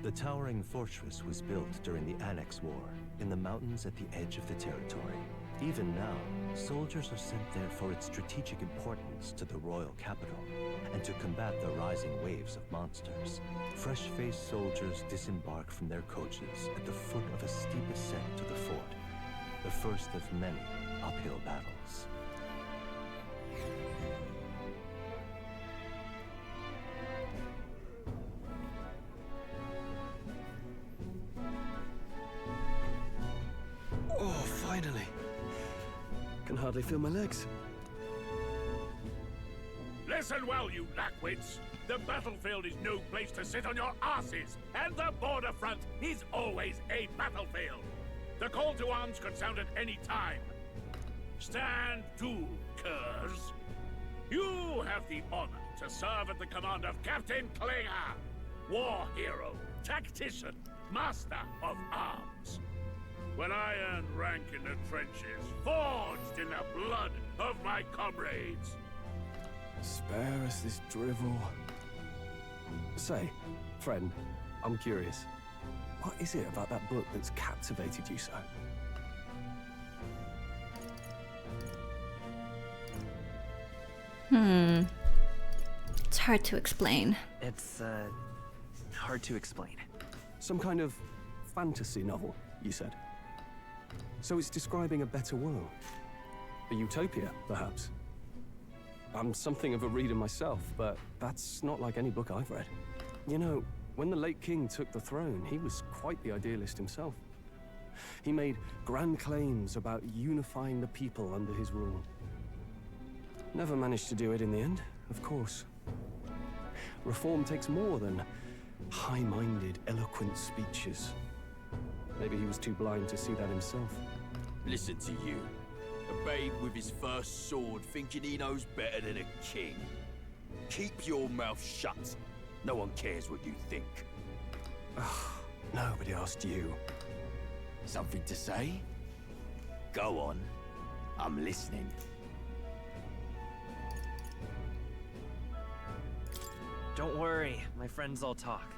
The towering fortress was built during the Annex War in the mountains at the edge of the territory. Even now, soldiers are sent there for its strategic importance to the royal capital and to combat the rising waves of monsters. Fresh-faced soldiers disembark from their coaches at the foot of a steep ascent to the fort, the first of many uphill battles. Oh, finally. Can hardly feel my legs. Listen well, you lackwits. The battlefield is no place to sit on your asses, and the border front is always a battlefield. The call to arms could sound at any time. Stand to, curs. You have the honor to serve at the command of Captain Klinger, war hero, tactician, master of arms. When I earned rank in the trenches, forged in the blood of my comrades. Spare us this drivel. Say, friend, I'm curious. What is it about that book that's captivated you so? It's hard to explain. It's hard to explain. Some kind of fantasy novel, you said. So it's describing a better world. A utopia, perhaps. I'm something of a reader myself, but that's not like any book I've read. You know, when the late king took the throne, he was quite the idealist himself. He made grand claims about unifying the people under his rule. Never managed to do it in the end, of course. Reform takes more than high-minded, eloquent speeches. Maybe he was too blind to see that himself. Listen to you. A babe with his first sword thinking he knows better than a king. Keep your mouth shut. No one cares what you think. Nobody asked you. Something to say? Go on. I'm listening. Don't worry, my friends all talk.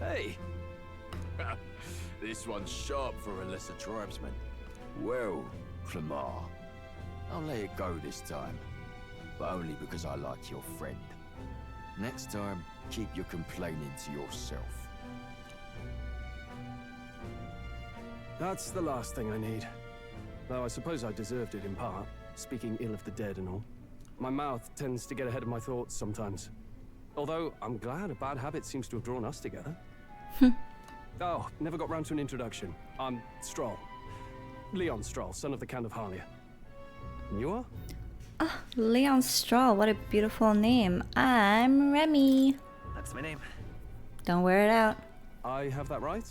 Hey! This one's sharp for a lesser tribesman. Well, Clamar, I'll let it go this time. But only because I like your friend. Next time, keep your complaining to yourself. That's the last thing I need. Though I suppose I deserved it in part, speaking ill of the dead and all. My mouth tends to get ahead of my thoughts sometimes. Although, I'm glad a bad habit seems to have drawn us together. Oh, never got round to an introduction. I'm Stroll. Leon Stroll, son of the Count of Harlia. And you are? Oh, Leon Stroll, what a beautiful name. I'm Remy. That's my name. Don't wear it out. I have that right?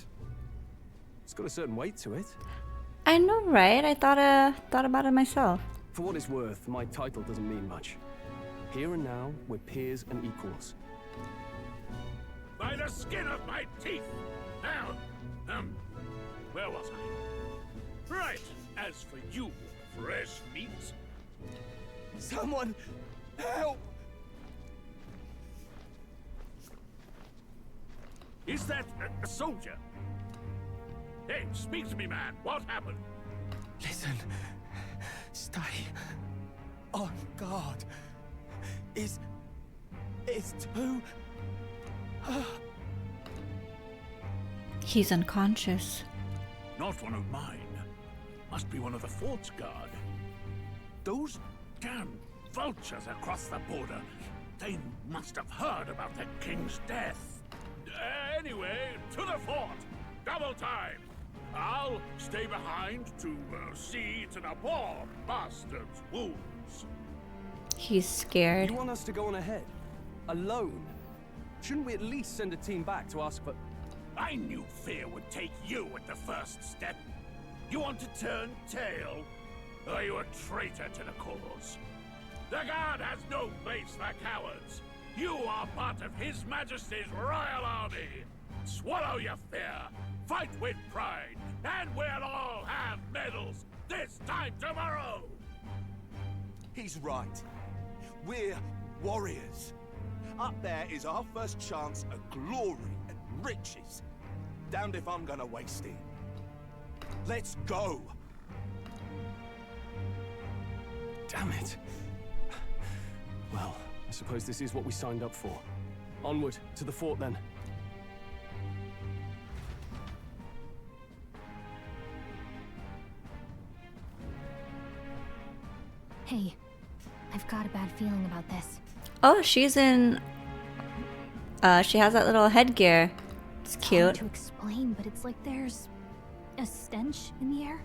It's got a certain weight to it. I know, right? I thought about it myself. For what it's worth, my title doesn't mean much. Here and now, we're peers and equals. By the skin of my teeth! Now, where was I? Right, as for you, fresh meat. Someone help! Is that a soldier? Hey, speak to me, man. What happened? Listen. Stay on guard. It's too... He's unconscious. Not one of mine. Must be one of the fort's guard. Those damn vultures across the border. They must have heard about the king's death. Anyway, to the fort. Double time. I'll stay behind to see to the poor bastard's wounds. He's scared. You want us to go on ahead? Alone? Shouldn't we at least send a team back to ask for... I knew fear would take you at the first step. You want to turn tail? Are you a traitor to the cause? The Guard has no place for cowards. You are part of His Majesty's Royal Army. Swallow your fear, fight with pride, and we'll all have medals this time tomorrow! He's right. We're warriors. Up there is our first chance at glory and riches. Damned if I'm gonna waste it. Let's go! Damn it. Well, I suppose this is what we signed up for. Onward, to the fort then. Hey, I've got a bad feeling about this. Oh, she's in... she has that little headgear. It's cute. Hard to explain, but it's like there's a stench in the air,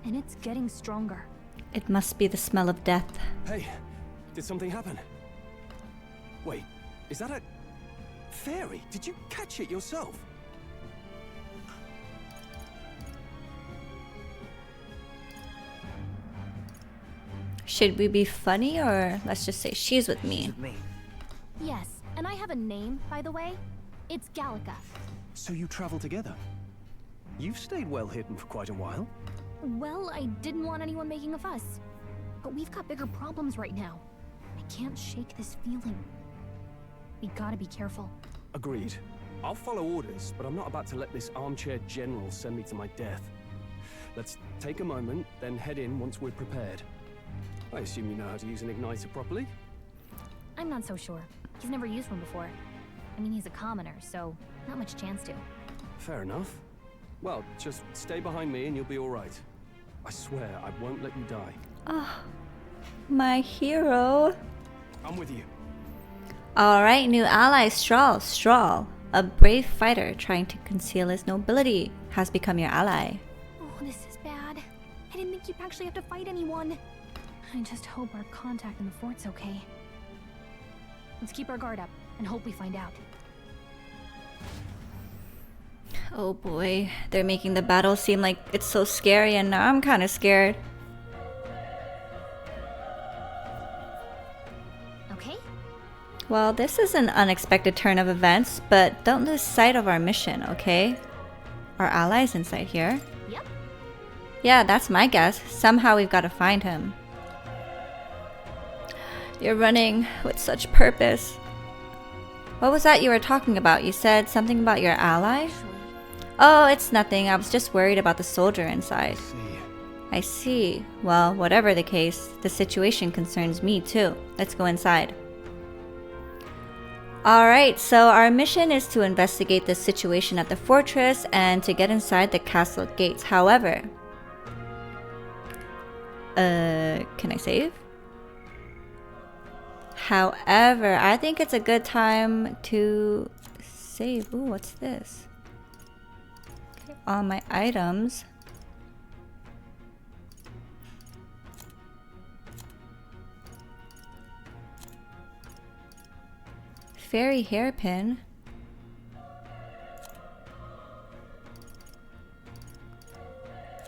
and it's getting stronger. It must be the smell of death. Hey, did something happen? Wait, is that a... fairy? Did you catch it yourself? Should we be funny, or let's just say she's with me? Yes, and I have a name, by the way. It's Gallica. So you travel together? You've stayed well hidden for quite a while. Well, I didn't want anyone making a fuss. But we've got bigger problems right now. I can't shake this feeling. We gotta be careful. Agreed. I'll follow orders, but I'm not about to let this armchair general send me to my death. Let's take a moment, then head in once we're prepared. I assume you know how to use an igniter properly? I'm not so sure. He's never used one before. I mean, he's a commoner, so not much chance to. Fair enough. Well, just stay behind me and you'll be all right. I swear I won't let you die. Oh, my hero. I'm with you. Alright, new ally, Strahl. A brave fighter trying to conceal his nobility has become your ally. Oh, this is bad. I didn't think you'd actually have to fight anyone. I just hope our contact in the fort's okay. Let's keep our guard up and hope we find out. Oh boy, they're making the battle seem like it's so scary, and now I'm kind of scared. Okay? Well, this is an unexpected turn of events, but don't lose sight of our mission, okay? Our allies inside here. Yep. Yeah, that's my guess. Somehow we've got to find him. You're running with such purpose. What was that you were talking about? You said something about your ally? Oh, it's nothing. I was just worried about the soldier inside. I see. Well, whatever the case, the situation concerns me too. Let's go inside. Alright, so our mission is to investigate the situation at the fortress and to get inside the castle gates. However... can I save? However, I think it's a good time to save. Ooh, what's this? Okay, all my items. Fairy hairpin.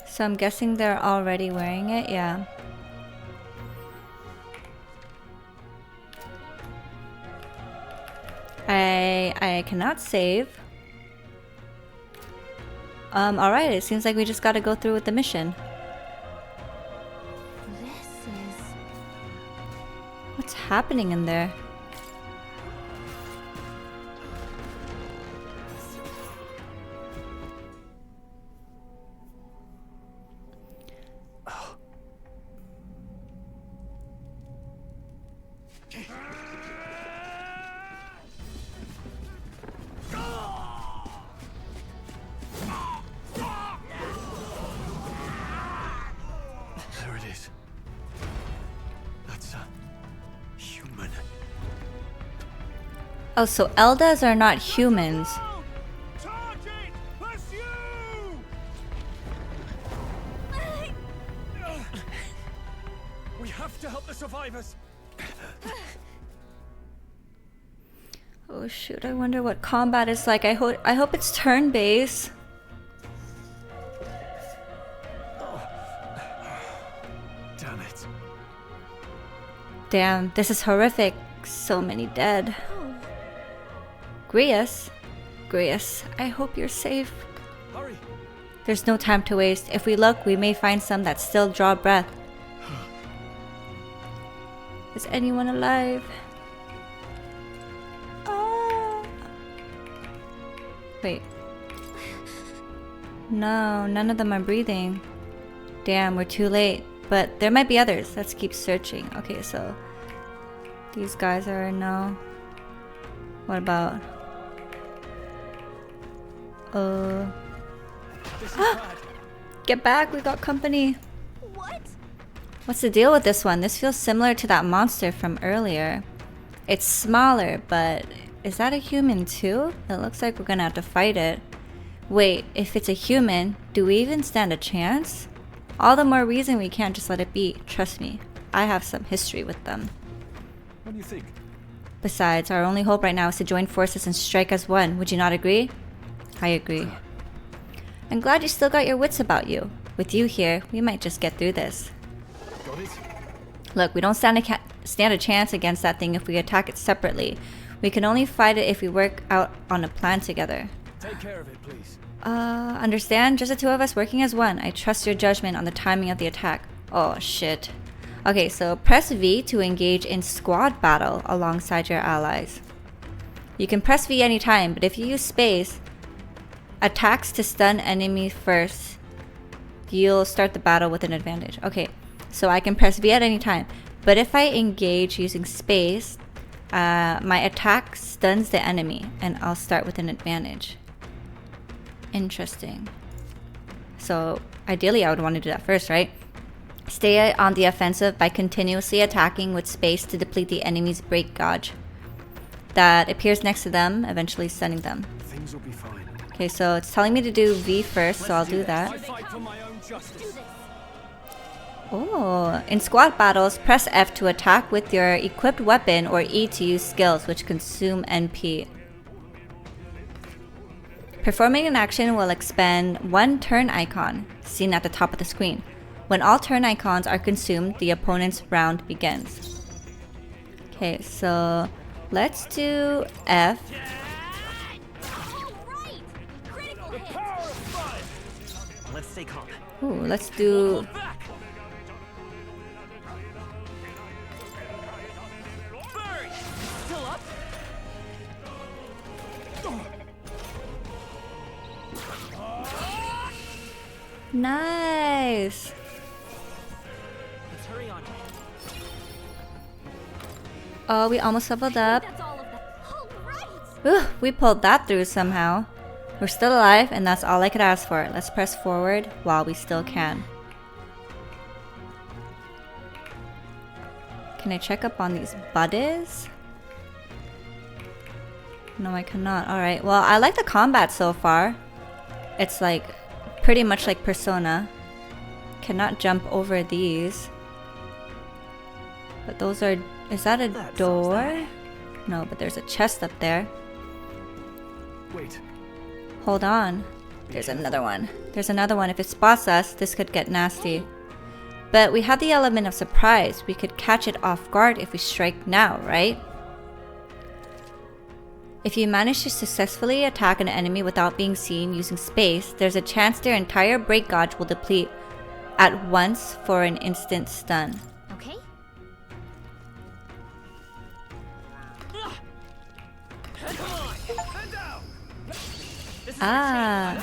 So I'm guessing they're already wearing it, yeah. I cannot save. Alright, it seems like we just gotta go through with the mission. This is... What's happening in there? There it is. That's a human. Oh, so Eldas are not humans. We have to help the survivors. Oh shoot, I wonder what combat is like. I hope it's turn-based. Damn it. Damn, this is horrific. So many dead. Grius? Grius, I hope you're safe. Hurry. There's no time to waste. If we look, we may find some that still draw breath. Is anyone alive? Wait. No, none of them are breathing. Damn, we're too late. But there might be others. Let's keep searching. Okay, so these guys are no. What about? Get back, we got company. What? What's the deal with this one? This feels similar to that monster from earlier. It's smaller, but is that a human too? It looks like we're gonna have to fight it. Wait, if it's a human, do we even stand a chance? All the more reason we can't just let it be. Trust me, I have some history with them. What do you think? Besides, our only hope right now is to join forces and strike as one. Would you not agree? I agree. I'm glad you still got your wits about you. With you here, we might just get through this. Got it? Look, we don't stand a chance against that thing if we attack it separately. We can only fight it if we work out on a plan together. Take care of it, please. Understand? Just the two of us working as one. I trust your judgment on the timing of the attack. Oh, shit. Okay, so press V to engage in squad battle alongside your allies. You can press V anytime, but if you use space, attacks to stun enemy first, you'll start the battle with an advantage. Okay, so I can press V at any time, but if I engage using space, my attack stuns the enemy and I'll start with an advantage. Interesting. So ideally I would want to do that first, right? Stay on the offensive by continuously attacking with space to deplete the enemy's break gauge that appears next to them, eventually stunning them. Things will be fine. Okay, so it's telling me to do V first, so I'll do that. I fight for my own justice. Oh, in squad battles, press F to attack with your equipped weapon or E to use skills which consume NP. Performing an action will expend one turn icon, seen at the top of the screen. When all turn icons are consumed, the opponent's round begins. Okay, so let's do F. Let's stay calm. Ooh, let's do... Still up? Nice! Let's hurry on. Oh, we almost leveled up. Ooh, we pulled that through somehow. We're still alive, and that's all I could ask for. Let's press forward while we still can. Can I check up on these buddies? No, I cannot. Alright, well, I like the combat so far. It's like pretty much like Persona. Cannot jump over these. But those are... Is that a door? No, but there's a chest up there. Wait. Hold on. There's another one. There's another one. If it spots us, this could get nasty. But we have the element of surprise. We could catch it off guard if we strike now, right? If you manage to successfully attack an enemy without being seen using space, there's a chance their entire break gauge will deplete at once for an instant stun. Okay. Ah.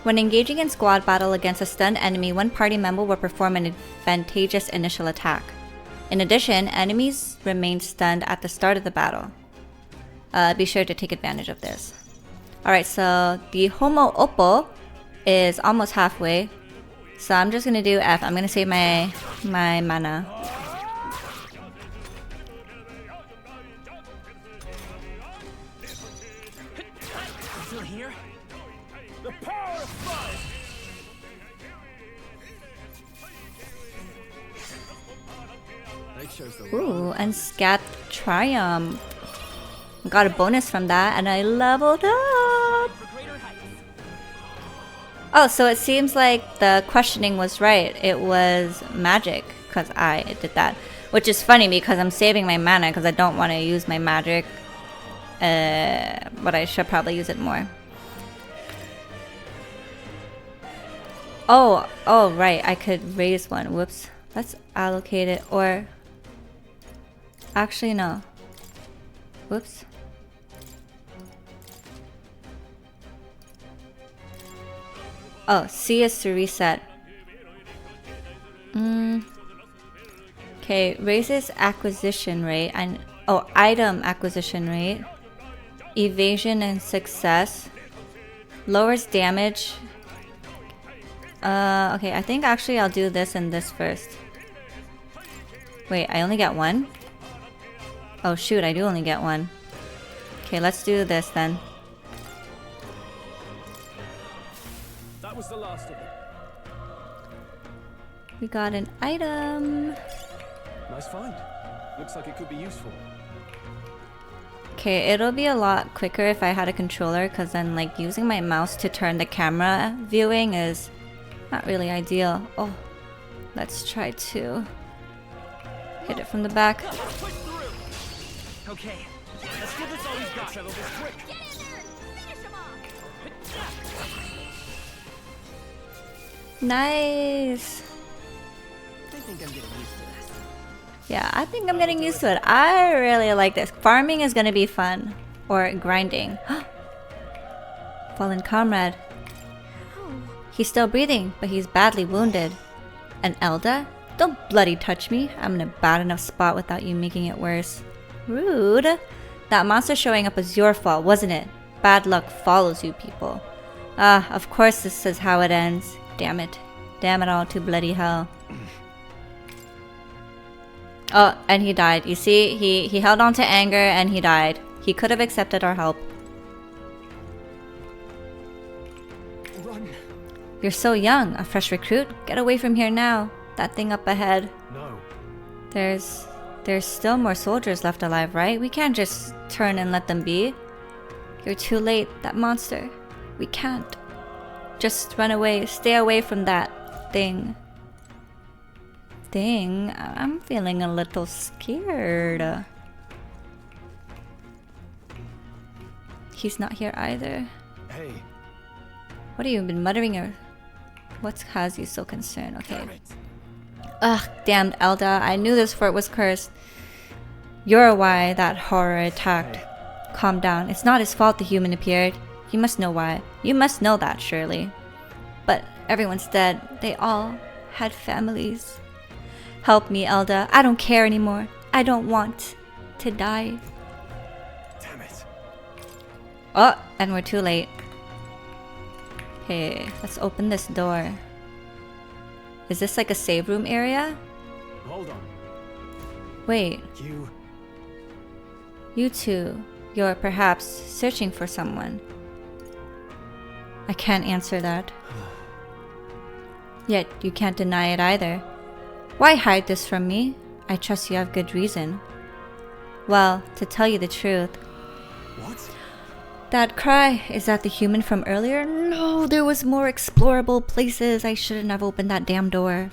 When engaging in squad battle against a stunned enemy, one party member will perform an advantageous initial attack. In addition, enemies remain stunned at the start of the battle. Be sure to take advantage of this. Alright, so the Homo Oppo is almost halfway. So I'm just gonna do F. I'm gonna save my mana. Still here? The power of fight! They've Ooh, and Scat Triumph. Got a bonus from that, and I leveled up. Oh, so it seems like the questioning was right. It was magic, because I did that. Which is funny because I'm saving my mana because I don't want to use my magic. But I should probably use it more. Oh, right. I could raise one. Whoops. Let's allocate it. Or... Actually, no. Whoops. Oh, C is to reset. Okay, raises acquisition rate and item acquisition rate, evasion and success, lowers damage. Okay, I think actually I'll do this and this first. Wait, I only get one? Oh shoot, I do only get one. Okay, let's do this then. That was the last of it. We got an item. Nice find. Looks like it could be useful. Okay, it'll be a lot quicker if I had a controller, because then like using my mouse to turn the camera viewing is not really ideal. Oh, let's try to hit it from the back. Okay, let's give this all we've got. Settle this quick. Get in there! Finish him off! Nice. I think I'm getting used to this. Yeah, I think I'm getting used to it. I really like this. Farming is gonna be fun. Or grinding. Fallen comrade. He's still breathing, but he's badly wounded. And Elda? Don't bloody touch me. I'm in a bad enough spot without you making it worse. Rude. That monster showing up was your fault, wasn't it? Bad luck follows you people. Ah, of course this is how it ends. Damn it. Damn it all to bloody hell. Oh, and he died. You see, he held on to anger and he died. He could have accepted our help. Run. You're so young, a fresh recruit. Get away from here now. That thing up ahead. No. There's still more soldiers left alive, right? We can't just turn and let them be. You're too late, that monster. We can't. Just run away. Stay away from that thing. I'm feeling a little scared. He's not here either. Hey. What have you been muttering or what has you so concerned? Okay. Ugh, damned Elda. I knew this fort was cursed. You're why that horror attacked. Calm down. It's not his fault the human appeared. You must know why. You must know that, surely. But everyone's dead. They all had families. Help me, Elda. I don't care anymore. I don't want to die. Damn it. Oh, and we're too late. Okay, let's open this door. Is this like a save room area? Hold on. Wait. You two. You're perhaps searching for someone. I can't answer that. Yet you can't deny it either. Why hide this from me? I trust you have good reason. Well, to tell you the truth. What? That cry, is that the human from earlier? No, there was more explorable places. I shouldn't have opened that damn door.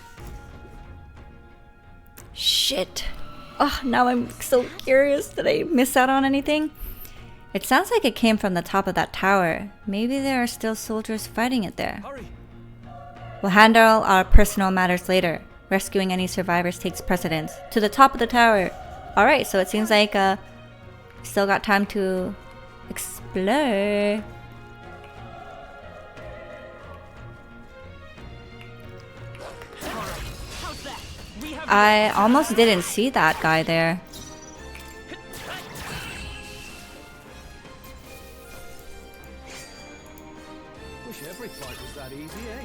Shit. Oh, now I'm so curious. Did I miss out on anything? It sounds like it came from the top of that tower. Maybe there are still soldiers fighting it there. Hurry. We'll handle our personal matters later. Rescuing any survivors takes precedence. To the top of the tower. Alright, so it seems like still got time to explore. I almost didn't see that guy there. Wish every fight was that easy, eh?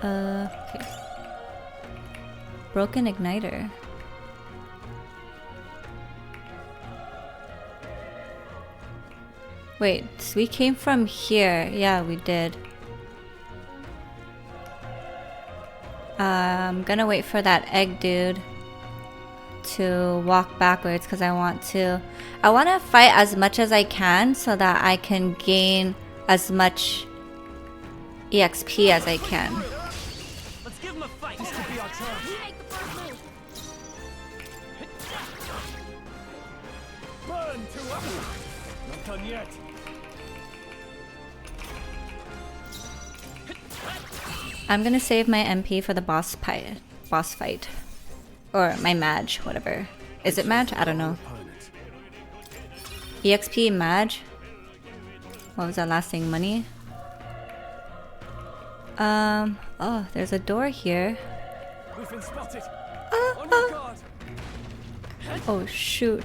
Okay. Broken igniter. Wait, so we came from here. Yeah, we did. I'm gonna wait for that egg dude to walk backwards because I want to fight as much as I can so that I can gain as much EXP as I can. Let's give him a fight. This could be our chance. We make the first move. Burn to us. Not done yet. I'm gonna save my MP for the boss fight. Or my Maj, whatever. Is it Maj? I don't know. EXP Maj? What was that last thing? Money? Oh, there's a door here. We've been spotted. On your guard. Oh shoot.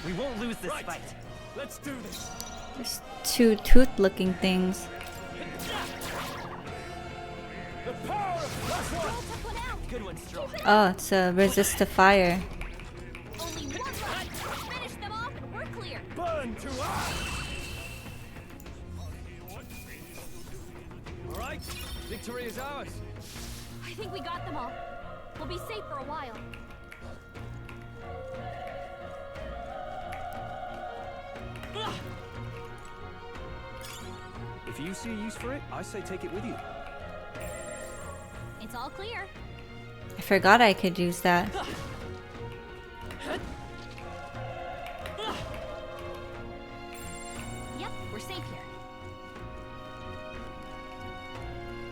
We won't lose this fight. Let's do this. There's two tooth-looking things. The power of +1. Good one, strong. Oh, it's a resist to fire. Only one left. Finish them off and we're clear. Burn to us. All right, victory is ours. I think we got them all. We'll be safe for a while. If you see a use for it, I say take it with you. It's all clear. I forgot I could use that. Yep, we're safe here.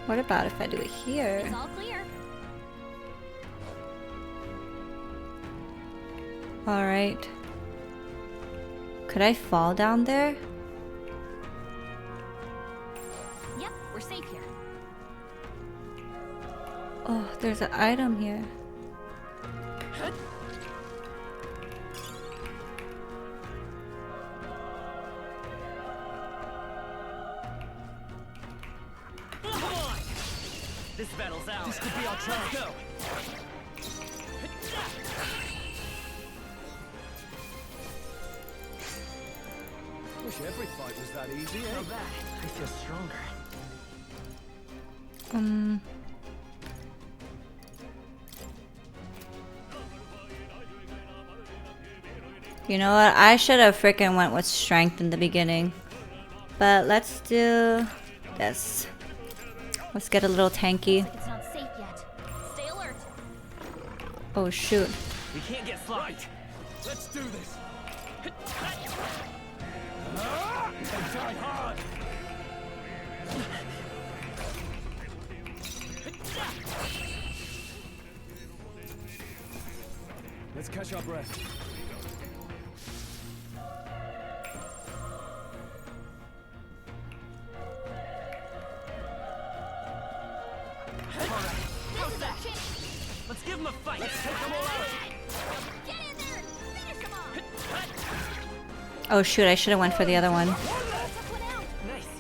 What about if I do it here? It's all clear. Alright. Could I fall down there? Yep, we're safe here. Oh, there's an item here. Come on! This battle's ours. This could be our chance. Go. Wish every fight was that easy, eh? I feel stronger. You know what? I should have freaking went with strength in the beginning. But let's do this. Let's get a little tanky. It's not safe yet. Stay alert. Oh shoot. We can't get sloppy. Let's do this. And die hard. Let's catch our breath. Let's give them a fight. Let's take them all out. Get in there and finish them off. Oh shoot, I should have went for the other one. Nice.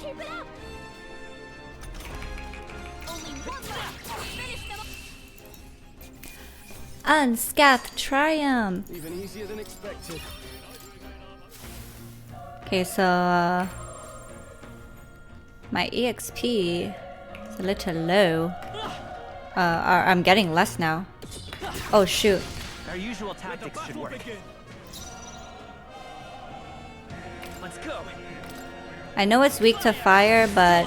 Keep it up. Only one left. Finish them off. Unscathed triumph. Even easier than expected. Okay, so my EXP is a little low. I'm getting less now. Oh shoot. Our usual tactics should work. Let's go. I know it's weak to fire, but...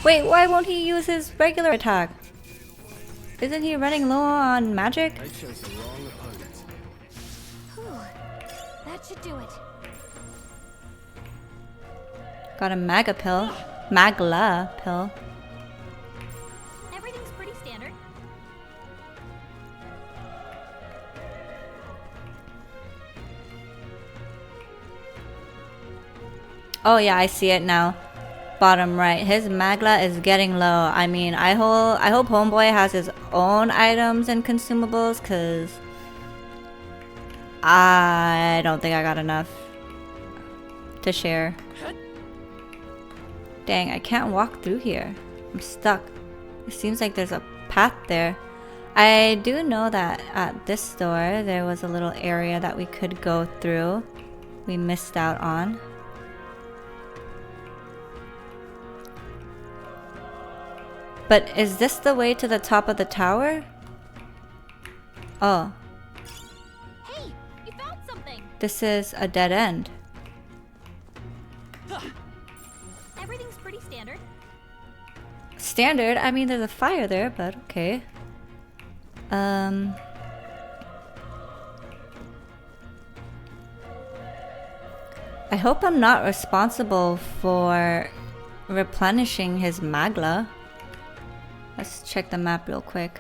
Wait, why won't he use his regular attack? Isn't he running low on magic? I chose the wrong opponent. Whew. That should do it. Got a maga pill. Magla pill. Everything's pretty standard. Oh yeah, I see it now. Bottom right. His magla is getting low. I mean, I hope Homeboy has his own items and consumables, cause I don't think I got enough to share. Dang, I can't walk through here. I'm stuck. It seems like there's a path there. I do know that at this door there was a little area that we could go through. We missed out on. But is this the way to the top of the tower? Oh. Hey, you found something. This is a dead end. Everything's pretty standard. Standard? I mean, there's a fire there, but okay. I hope I'm not responsible for replenishing his magla. Let's check the map real quick.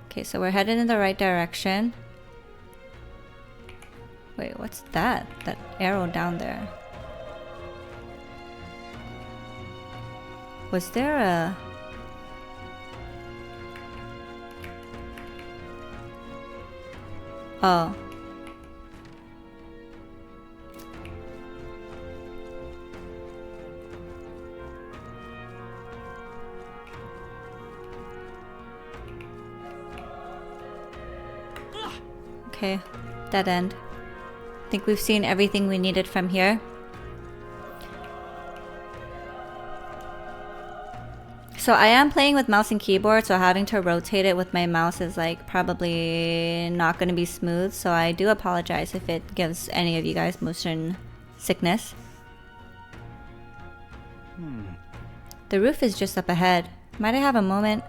Okay, so we're headed in the right direction. Wait, what's that? That arrow down there. Was there a... Oh. Okay, dead end. I think we've seen everything we needed from here. So I am playing with mouse and keyboard, so having to rotate it with my mouse is like probably not going to be smooth. So I do apologize if it gives any of you guys motion sickness. The roof is just up ahead. Might I have a moment?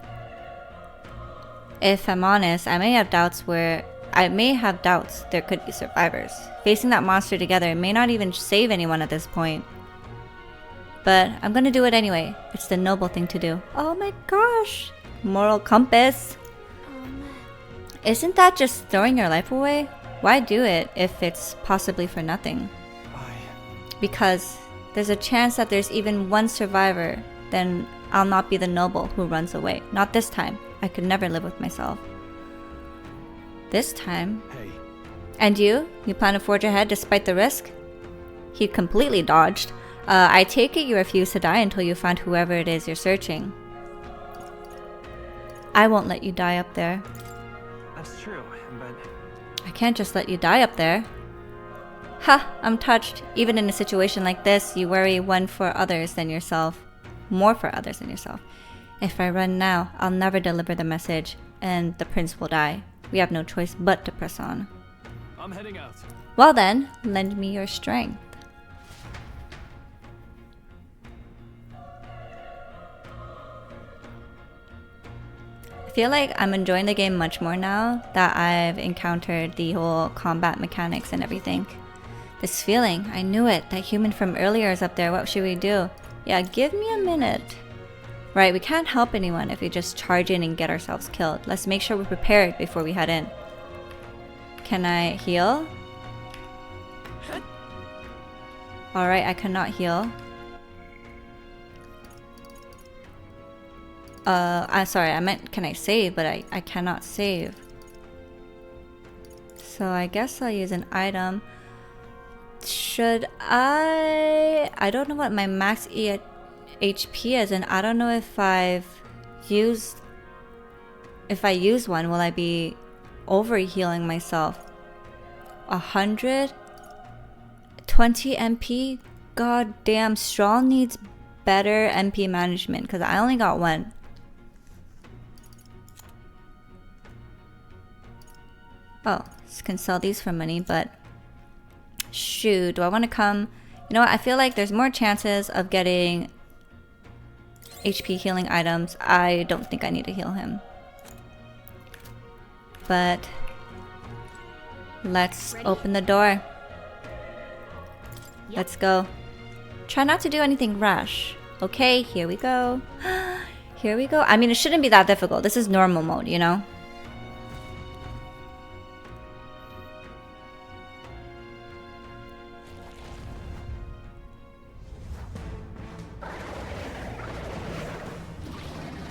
If I'm honest, I may have doubts there could be survivors. Facing that monster together may not even save anyone at this point. But I'm gonna do it anyway. It's the noble thing to do. Oh my gosh! Moral compass! Isn't that just throwing your life away? Why do it if it's possibly for nothing? Because there's a chance that there's even one survivor, then I'll not be the noble who runs away. Not this time. I could never live with myself. This time? Hey. And you? You plan to forge ahead despite the risk? He completely dodged. I take it you refuse to die until you find whoever it is you're searching. I won't let you die up there. That's true, but... I can't just let you die up there. Ha! I'm touched. Even in a situation like this, you worry more for others than yourself. If I run now, I'll never deliver the message, and the prince will die. We have no choice but to press on. I'm heading out. Well then, lend me your strength. I feel like I'm enjoying the game much more now that I've encountered the whole combat mechanics and everything. This feeling, I knew it. That human from earlier is up there. What should we do? Yeah, give me a minute. Right, we can't help anyone if we just charge in and get ourselves killed. Let's make sure we're prepared before we head in. Can I heal? Alright, I cannot heal. I'm sorry, I meant can I save, but I cannot save. So I guess I'll use an item. Should I don't know what my max HP is, and I don't know if I use one, will I be over-healing myself? 100? 20 MP? God damn, Strong needs better MP management, because I only got one. Oh, can sell these for money, but shoot, do I want to come? You know what, I feel like there's more chances of getting HP healing items. I don't think I need to heal him. But let's open the door. Let's go. Try not to do anything rash. Okay, here we go. Here we go. I mean, it shouldn't be that difficult. This is normal mode, you know?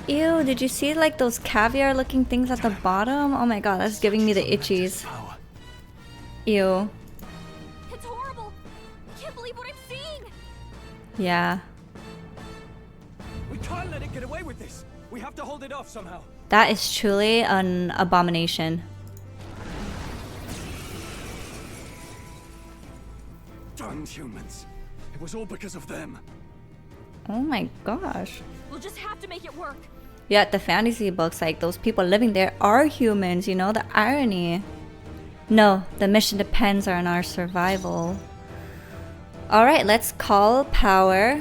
Ew, did you see like those caviar looking things at the bottom? Oh my god, that's giving me the itchies. Ew. It's horrible. I can't believe what I'm seeing. Yeah. We can't let it get away with this. We have to hold it off somehow. That is truly an abomination. Darn humans. It was all because of them. Oh my gosh. We'll just have to make it work. Yeah, the fantasy books, like those people living there are humans, you know, the irony. No, the mission depends on our survival. Alright, let's call power.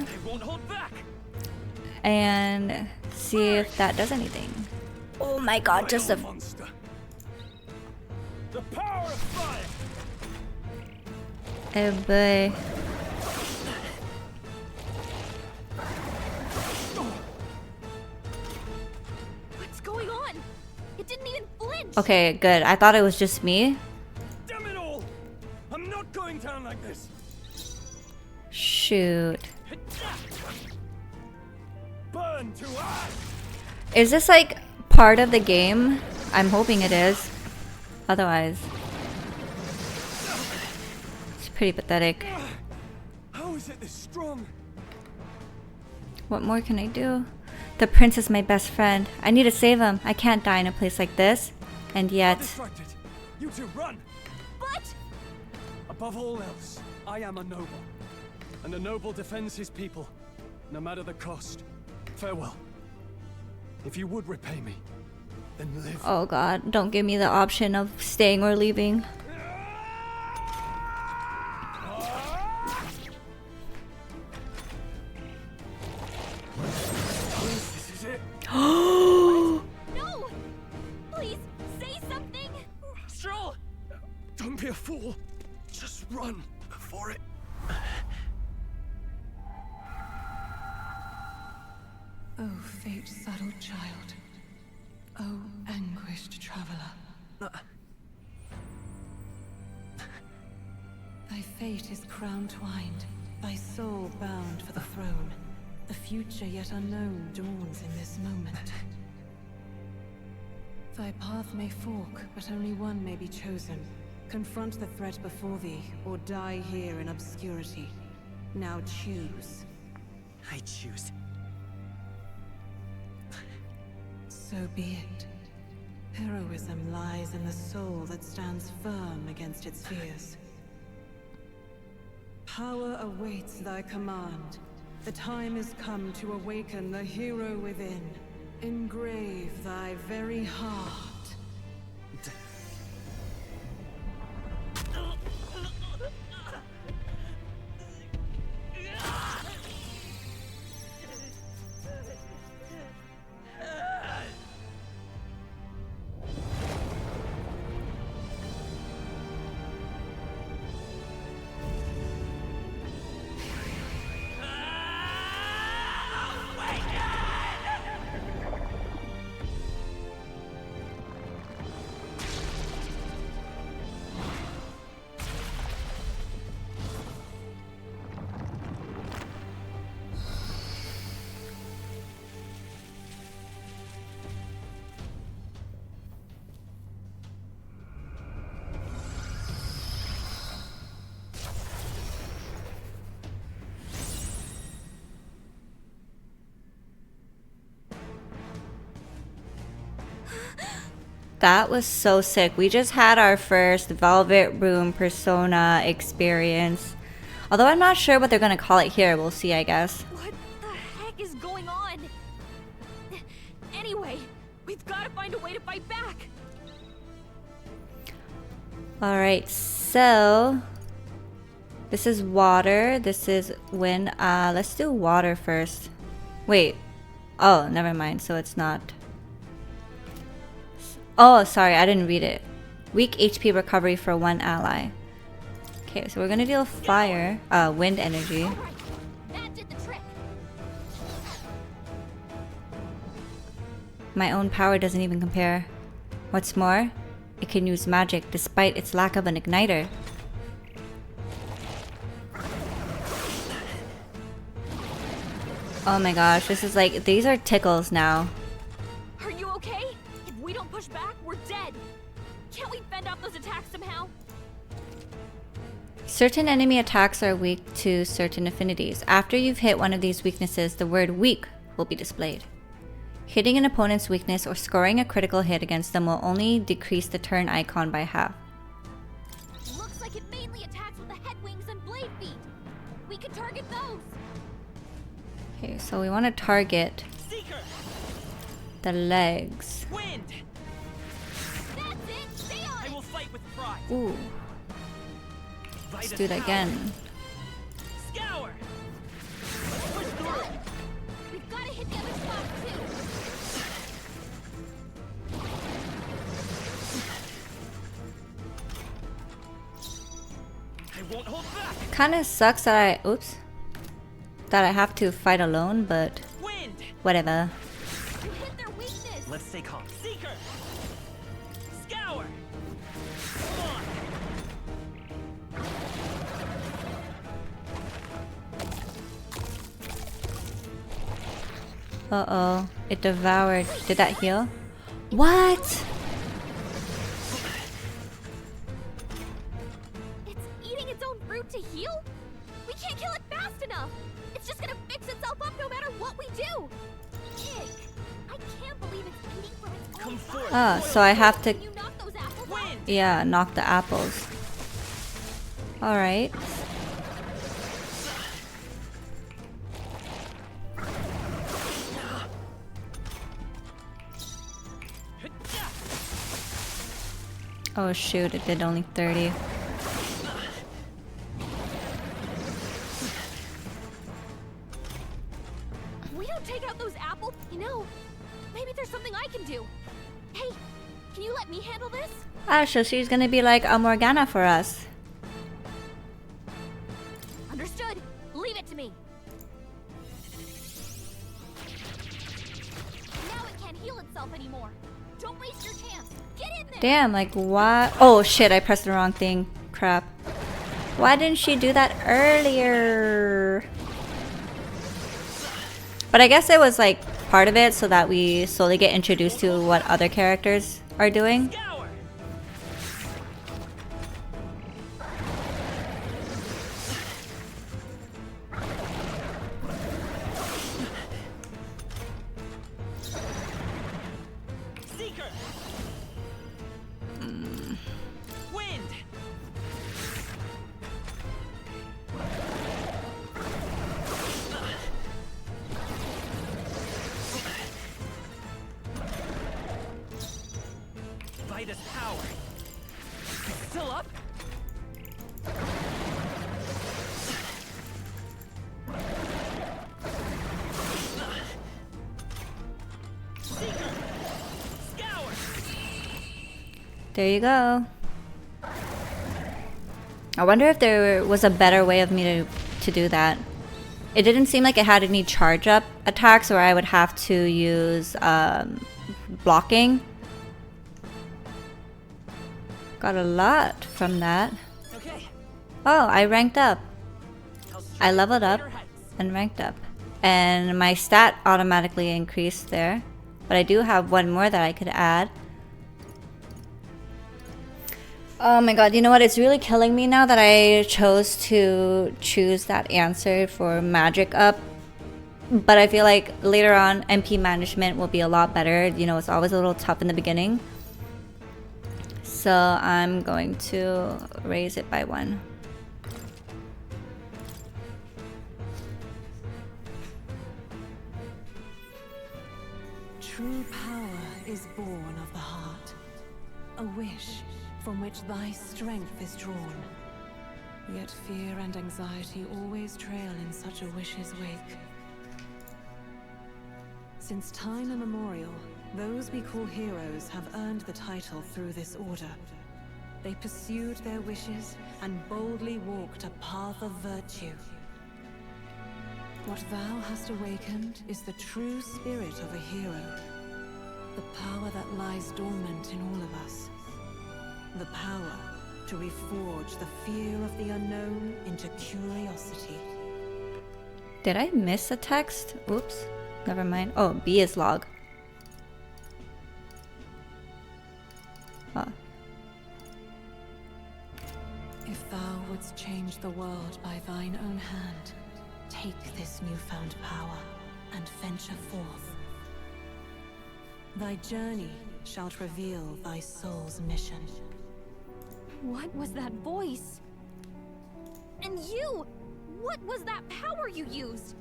And see if that does anything. Oh my god, just a... monster. The power of fire. Oh boy. What's going on? It didn't even flinch. Okay, good. I thought it was just me. Damn it all! I'm not going down like this. Shoot. Burn to ash. Is this like part of the game? I'm hoping it is. Otherwise, it's pretty pathetic. How is it this strong? What more can I do? The prince is my best friend. I need to save him. I can't die in a place like this. And yet... Distracted. You two run. But... Above all else, I am a noble. And a noble defends his people, no matter the cost. Farewell. If you would repay me, then live. Oh god, don't give me the option of staying or leaving. This is it. No! Please, say something! Sure. Don't be a fool. Just run before it... Oh, fate-saddled child. Oh, anguished traveler. Thy fate is crown-twined, thy soul bound for the throne. The future yet unknown dawns in this moment. Thy path may fork, but only one may be chosen. Confront the threat before thee, or die here in obscurity. Now choose. I choose. So be it. Heroism lies in the soul that stands firm against its fears. Power awaits thy command. The time is come to awaken the hero within. Engrave thy very heart. That was so sick. We just had our first Velvet Room Persona experience. Although I'm not sure what they're gonna call it here. We'll see, I guess. What the heck is going on? Anyway, we've got to find a way to fight back. Alright, so... this is water. This is wind. Let's do water first. Wait. Oh, never mind. So it's not... oh, sorry, I didn't read it. Weak HP recovery for one ally. Okay, so we're gonna deal fire, wind energy. That did the trick. My own power doesn't even compare. What's more, it can use magic despite its lack of an igniter. Oh my gosh, this is like, these are tickles now. Are you okay? If we don't push back, we're dead. Can't we fend off those attacks somehow? Certain enemy attacks are weak to certain affinities. After you've hit one of these weaknesses, the word weak will be displayed. Hitting an opponent's weakness or scoring a critical hit against them will only decrease the turn icon by half. Looks like it mainly attacks with the head wings and blade feet. We can target those. Okay, so we want to target the legs. Wind. That's it. Stay on. I will fight with pride. Ooh. Let's do it again. Scour. Push through. We've got to hit the other spot too. I won't hold back. Kind of sucks that I have to fight alone, but whatever. You hit their weakness. Let's stay calm. Seeker. Scour. Uh-oh. It devoured. Did that heal? What? It's eating its own fruit to heal? We can't kill it fast enough. It's just gonna fix itself up no matter what we do. Ick. I can't believe it's eating from its own fruit. Oh, so I have to... You knock those apples out? Yeah, knock the apples. Alright. Oh shoot, it did only 30. We don't take out those apples. You know, maybe there's something I can do. Hey, can you let me handle this? Ah, so she's gonna be like a Morgana for us. Understood. Leave it to me. Now it can't heal itself anymore. Don't waste your chance. Get in there. Damn, like what? Oh shit, I pressed the wrong thing. Crap. Why didn't she do that earlier? But I guess it was like part of it so that we slowly get introduced to what other characters are doing. There you go. I wonder if there was a better way of me to do that. It didn't seem like it had any charge up attacks where I would have to use blocking. Got a lot from that. Oh, I ranked up. I leveled up and ranked up. And my stat automatically increased there. But I do have one more that I could add. Oh my god, you know what? It's really killing me now that I chose to choose that answer for magic up. But I feel like later on, MP management will be a lot better. You know, it's always a little tough in the beginning. So I'm going to raise it by 1. True power is born of the heart. A wish from which thy strength is drawn. Yet fear and anxiety always trail in such a wish's wake. Since time immemorial, those we call heroes have earned the title through this order. They pursued their wishes and boldly walked a path of virtue. What thou hast awakened is the true spirit of a hero. The power that lies dormant in all of us. The power to reforge the fear of the unknown into curiosity. Did I miss a text? Oops. Never mind. Oh, B is log. Oh. If thou wouldst change the world by thine own hand, take this newfound power and venture forth. Thy journey shalt reveal thy soul's mission. What was that voice? And you! What was that power you used?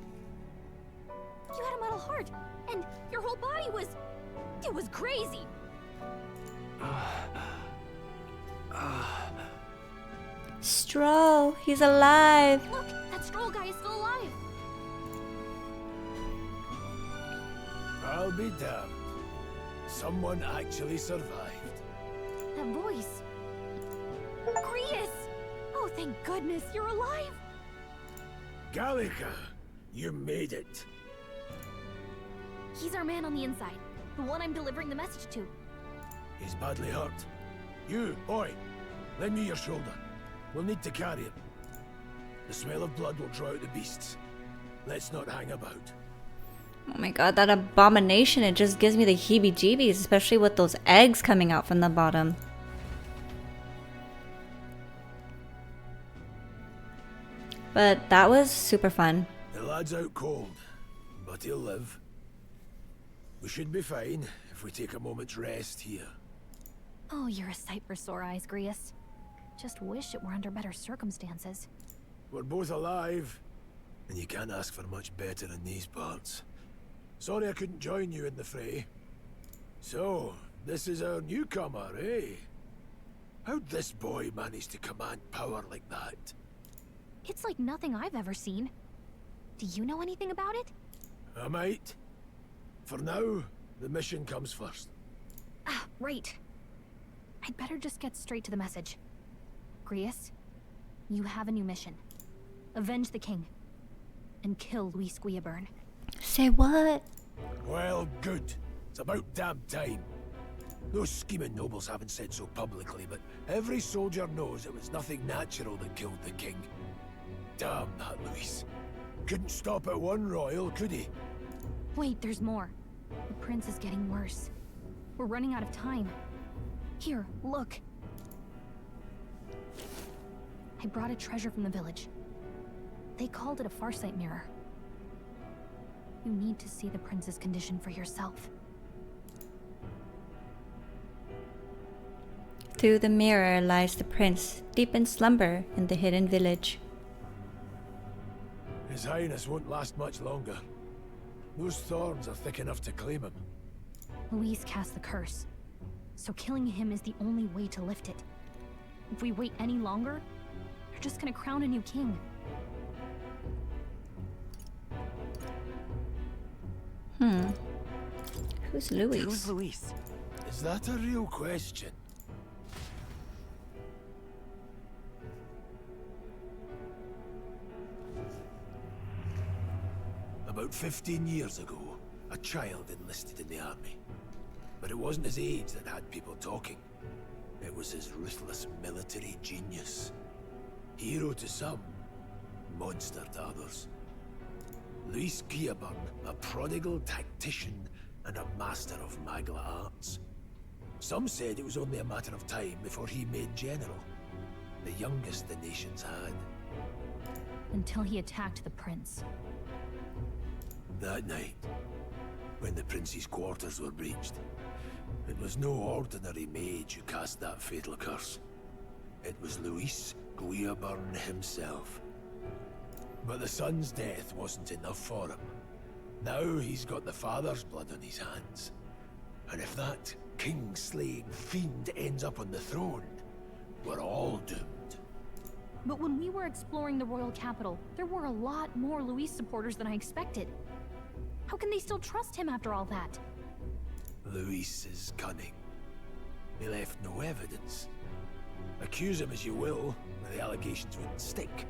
heart, and your whole body was... it was crazy. Stroll, he's alive. Look, that Stroll guy is still alive. I'll be damned. Someone actually survived. That voice. Grius! Oh, thank goodness, you're alive! Gallica, you made it. He's our man on the inside. The one I'm delivering the message to. He's badly hurt. You, boy, lend me your shoulder. We'll need to carry him. The smell of blood will draw out the beasts. Let's not hang about. Oh my god, that abomination, it just gives me the heebie-jeebies, especially with those eggs coming out from the bottom. But that was super fun. The lad's out cold, but he'll live. We should be fine if we take a moment's rest here. Oh, you're a sight for sore eyes, Grius. Just wish it were under better circumstances. We're both alive, and you can't ask for much better in these parts. Sorry I couldn't join you in the fray. So, this is our newcomer, eh? How'd this boy manage to command power like that? It's like nothing I've ever seen. Do you know anything about it? I might. For now, the mission comes first. Ah, right. I'd better just get straight to the message. Grius, you have a new mission. Avenge the king. And kill Luis Guillaburn. Say what? Well, good. It's about damn time. Those scheming nobles haven't said so publicly, but every soldier knows it was nothing natural that killed the king. Damn that Luis. Couldn't stop at one royal, could he? Wait, there's more. The prince is getting worse. We're running out of time. Here, look. I brought a treasure from the village. They called it a farsight mirror. You need to see the prince's condition for yourself. Through the mirror lies the prince, deep in slumber in the hidden village. His Highness won't last much longer. Those thorns are thick enough to claim him. Luis cast the curse, so killing him is the only way to lift it. If we wait any longer, they're just gonna crown a new king. Who's Luis? Who's Luis? Is that a real question? About 15 years ago, a child enlisted in the army. But it wasn't his age that had people talking. It was his ruthless military genius. Hero to some, monster to others. Luis Guillaburn, a prodigal tactician and a master of Magla arts. Some said it was only a matter of time before he made general, the youngest the nations had. Until he attacked the prince. That night, when the prince's quarters were breached, it was no ordinary mage who cast that fatal curse. It was Luis Guillaburn himself. But the son's death wasn't enough for him. Now he's got the father's blood on his hands. And if that king-slaying fiend ends up on the throne, we're all doomed. But when we were exploring the royal capital, there were a lot more Luis supporters than I expected. How can they still trust him after all that? Luis is cunning. He left no evidence. Accuse him as you will, the allegations wouldn't stick.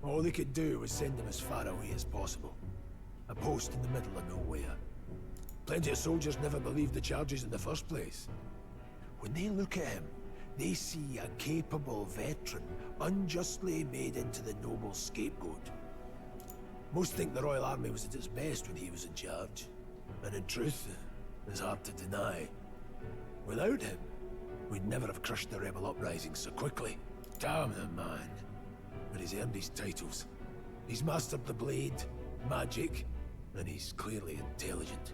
All they could do was send him as far away as possible. A post in the middle of nowhere. Plenty of soldiers never believed the charges in the first place. When they look at him, they see a capable veteran unjustly made into the noble scapegoat. Most think the Royal Army was at its best when he was in charge. And in truth, it's hard to deny. Without him, we'd never have crushed the rebel uprising so quickly. Damn the man. But he's earned his titles. He's mastered the blade, magic, and he's clearly intelligent.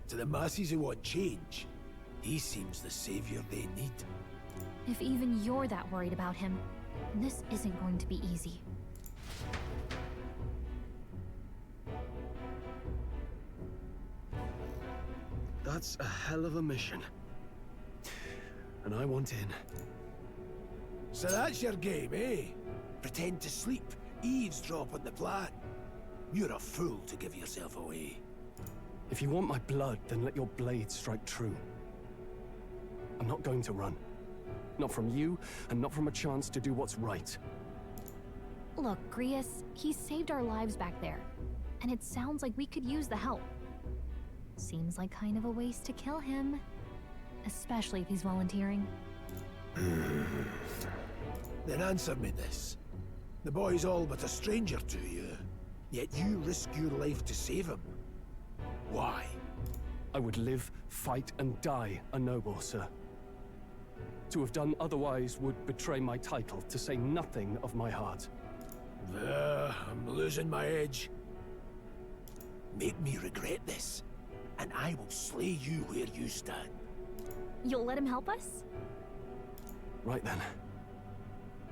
To the masses who want change, he seems the savior they need. If even you're that worried about him, this isn't going to be easy. That's a hell of a mission. And I want in. So that's your game, eh? Pretend to sleep, eavesdrop on the plan. You're a fool to give yourself away. If you want my blood, then let your blade strike true. I'm not going to run. Not from you, and not from a chance to do what's right. Look, Grius, he saved our lives back there. And it sounds like we could use the help. Seems like kind of a waste to kill him. Especially if he's volunteering. Then answer me this. The boy's all but a stranger to you, yet you risk your life to save him. Why? I would live, fight, and die a noble, sir. To have done otherwise would betray my title, to say nothing of my heart. I'm losing my edge. Make me regret this, and I will slay you where you stand. You'll let him help us? Right then.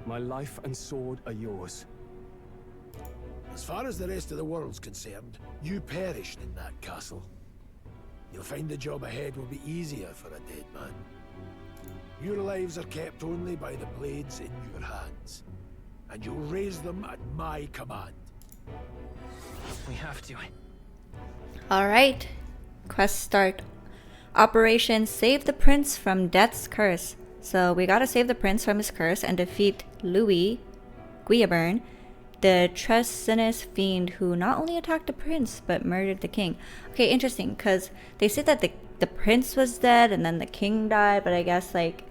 My life and sword are yours. As far as the rest of the world's concerned, you perished in that castle. You'll find the job ahead will be easier for a dead man. Your lives are kept only by the blades in your hands, and you'll raise them at my command. We have to. Alright. Quest start. Operation Save the Prince from Death's Curse. So we gotta save the prince from his curse and defeat Louis Guillaburn, the treasonous fiend who not only attacked the prince but murdered the king. Okay, interesting, because they said that the prince was dead and then the king died, but I guess like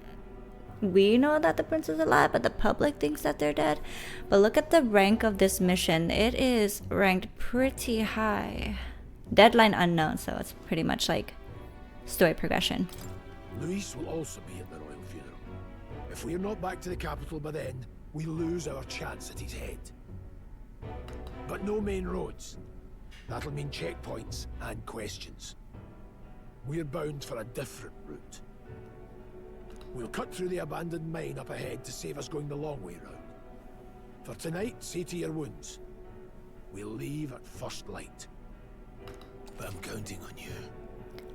we know that the prince is alive, but the public thinks that they're dead. But look at the rank of this mission. It is ranked pretty high. Deadline unknown, so it's pretty much like story progression. Luis will also be at the royal funeral. If we're not back to the capital by then, we lose our chance at his head. But no main roads. That'll mean checkpoints and questions. We're bound for a different route. We'll cut through the abandoned mine up ahead to save us going the long way round. For tonight, see to your wounds. We'll leave at first light. But I'm counting on you.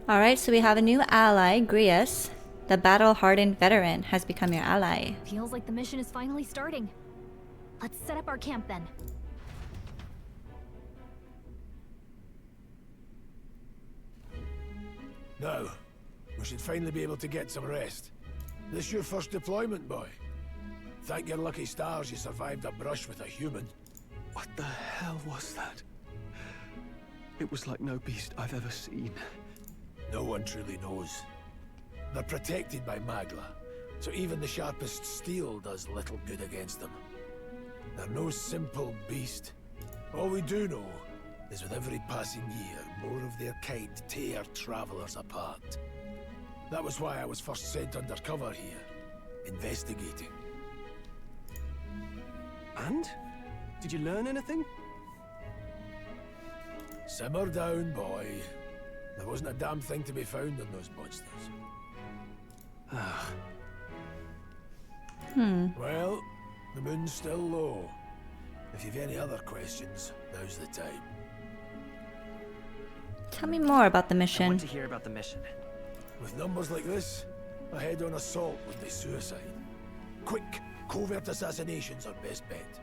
Alright, so we have a new ally, Grius. The battle-hardened veteran has become your ally. Feels like the mission is finally starting. Let's set up our camp then. Now, we should finally be able to get some rest. This your first deployment, boy? Thank your lucky stars you survived a brush with a human. What the hell was that? It was like no beast I've ever seen. No one truly knows. They're protected by Magla, so even the sharpest steel does little good against them. They're no simple beast. All we do know is with every passing year, more of their kind tear travelers apart. That was why I was first sent undercover here, investigating. And? Did you learn anything? Simmer down, boy. There wasn't a damn thing to be found in those monsters. Well, the moon's still low. If you've any other questions, now's the time. Tell me more about the I mission. want to hear about the mission. With numbers like this, a head-on assault would be suicide. Quick, covert assassinations are best bet.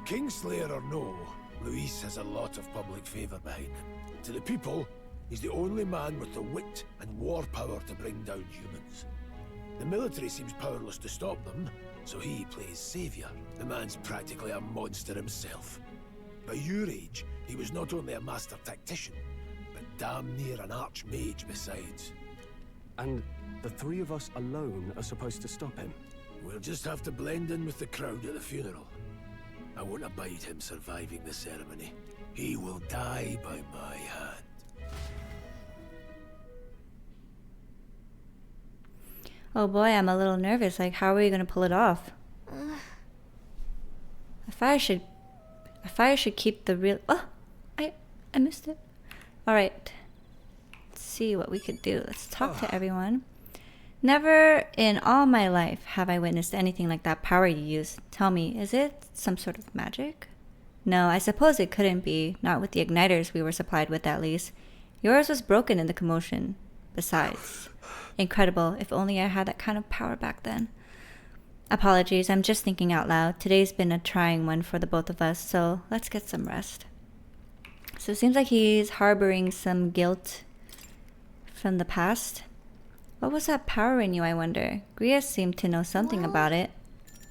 Kingslayer or no, Luis has a lot of public favor behind him. To the people, he's the only man with the wit and war power to bring down humans. The military seems powerless to stop them, so he plays savior. The man's practically a monster himself. By your age, he was not only a master tactician, but damn near an archmage besides. And the three of us alone are supposed to stop him? We'll just have to blend in with the crowd at the funeral. I won't abide him surviving the ceremony. He will die by my hand. Oh boy, I'm a little nervous. Like, how are we gonna pull it off? I should keep the real. Oh, I missed it. All right. Let's see what we could do. Let's talk to everyone. Never in all my life have I witnessed anything like that power you use. Tell me, is it some sort of magic? No, I suppose it couldn't be. Not with the igniters we were supplied with, at least. Yours was broken in the commotion. besides. Incredible. If only I had that kind of power back then. Apologies, I'm just thinking out loud. Today's been a trying one for the both of us, so let's get some rest. So it seems like he's harboring some guilt from the past. What was that power in you, I wonder? Grias seemed to know something about it.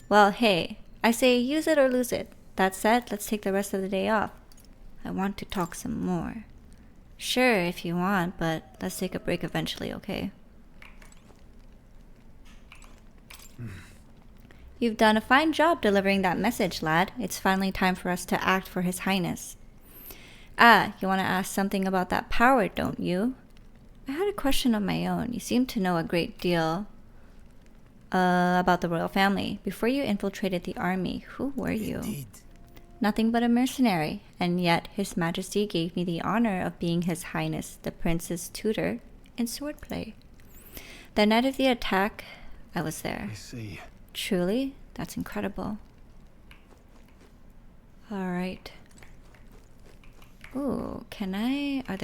Well, hey, I say use it or lose it. That said, let's take the rest of the day off. I want to talk some more. Sure, if you want, but let's take a break eventually, okay? You've done a fine job delivering that message, lad. It's finally time for us to act for His Highness. Ah, you want to ask something about that power, don't you? I had a question of my own. You seem to know a great deal about the royal family. Before you infiltrated the army, who were you? Indeed. Nothing but a mercenary, and yet His Majesty gave me the honor of being His Highness, the Prince's tutor in swordplay. The night of the attack, I was there. I see. Truly? That's incredible. Alright. Ooh, can I... Are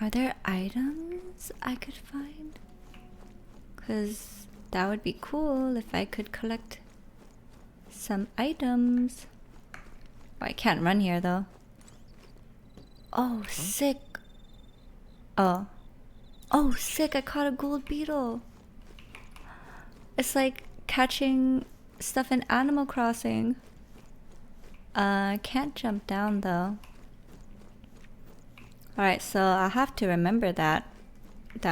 there items I could find? Because that would be cool if I could collect some items. Oh, I can't run here though. Oh, sick. Oh, sick, I caught a gold beetle. It's like catching stuff in Animal Crossing. I can't jump down though. Alright, so I'll have to remember that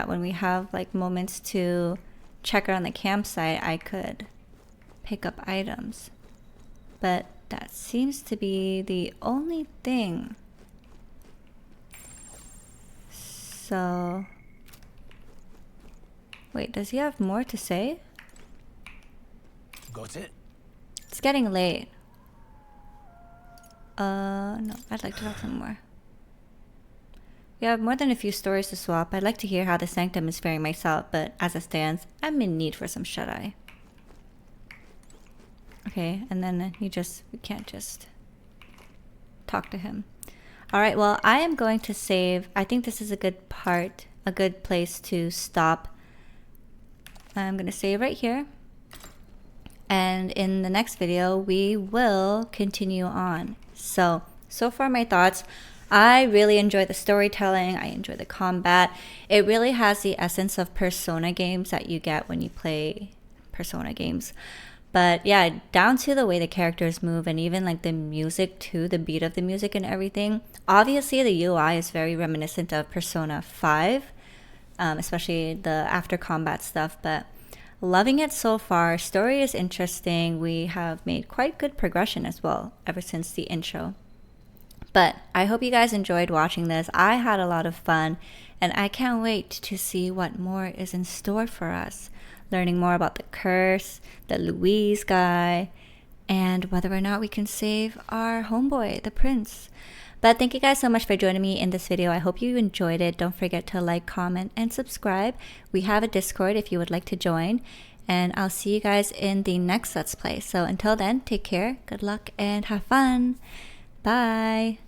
when we have like moments to check around the campsite, I could pick up items. But that seems to be the only thing. So... Wait, does he have more to say? Got it? It's getting late. No, I'd like to talk some more. We have more than a few stories to swap. I'd like to hear how the Sanctum is faring myself, but as it stands, I'm in need for some shut-eye. Okay, and then we can't just talk to him. Alright, well, I am going to save. I think this is a good place to stop. I'm going to save right here. And in the next video, we will continue on. So far my thoughts. I really enjoy the storytelling. I enjoy the combat. It really has the essence of Persona games that you get when you play Persona games. But yeah, down to the way the characters move and even like the music too, the beat of the music and everything. Obviously the UI is very reminiscent of Persona 5, especially the after combat stuff, but loving it so far. Story is interesting. We have made quite good progression as well ever since the intro. But I hope you guys enjoyed watching this. I had a lot of fun, and I can't wait to see what more is in store for us. Learning more about the curse, the Louise guy, and whether or not we can save our homeboy, the prince. But thank you guys so much for joining me in this video. I hope you enjoyed it. Don't forget to like, comment, and subscribe. We have a Discord if you would like to join. And I'll see you guys in the next Let's Play. So until then, take care, good luck, and have fun. Bye.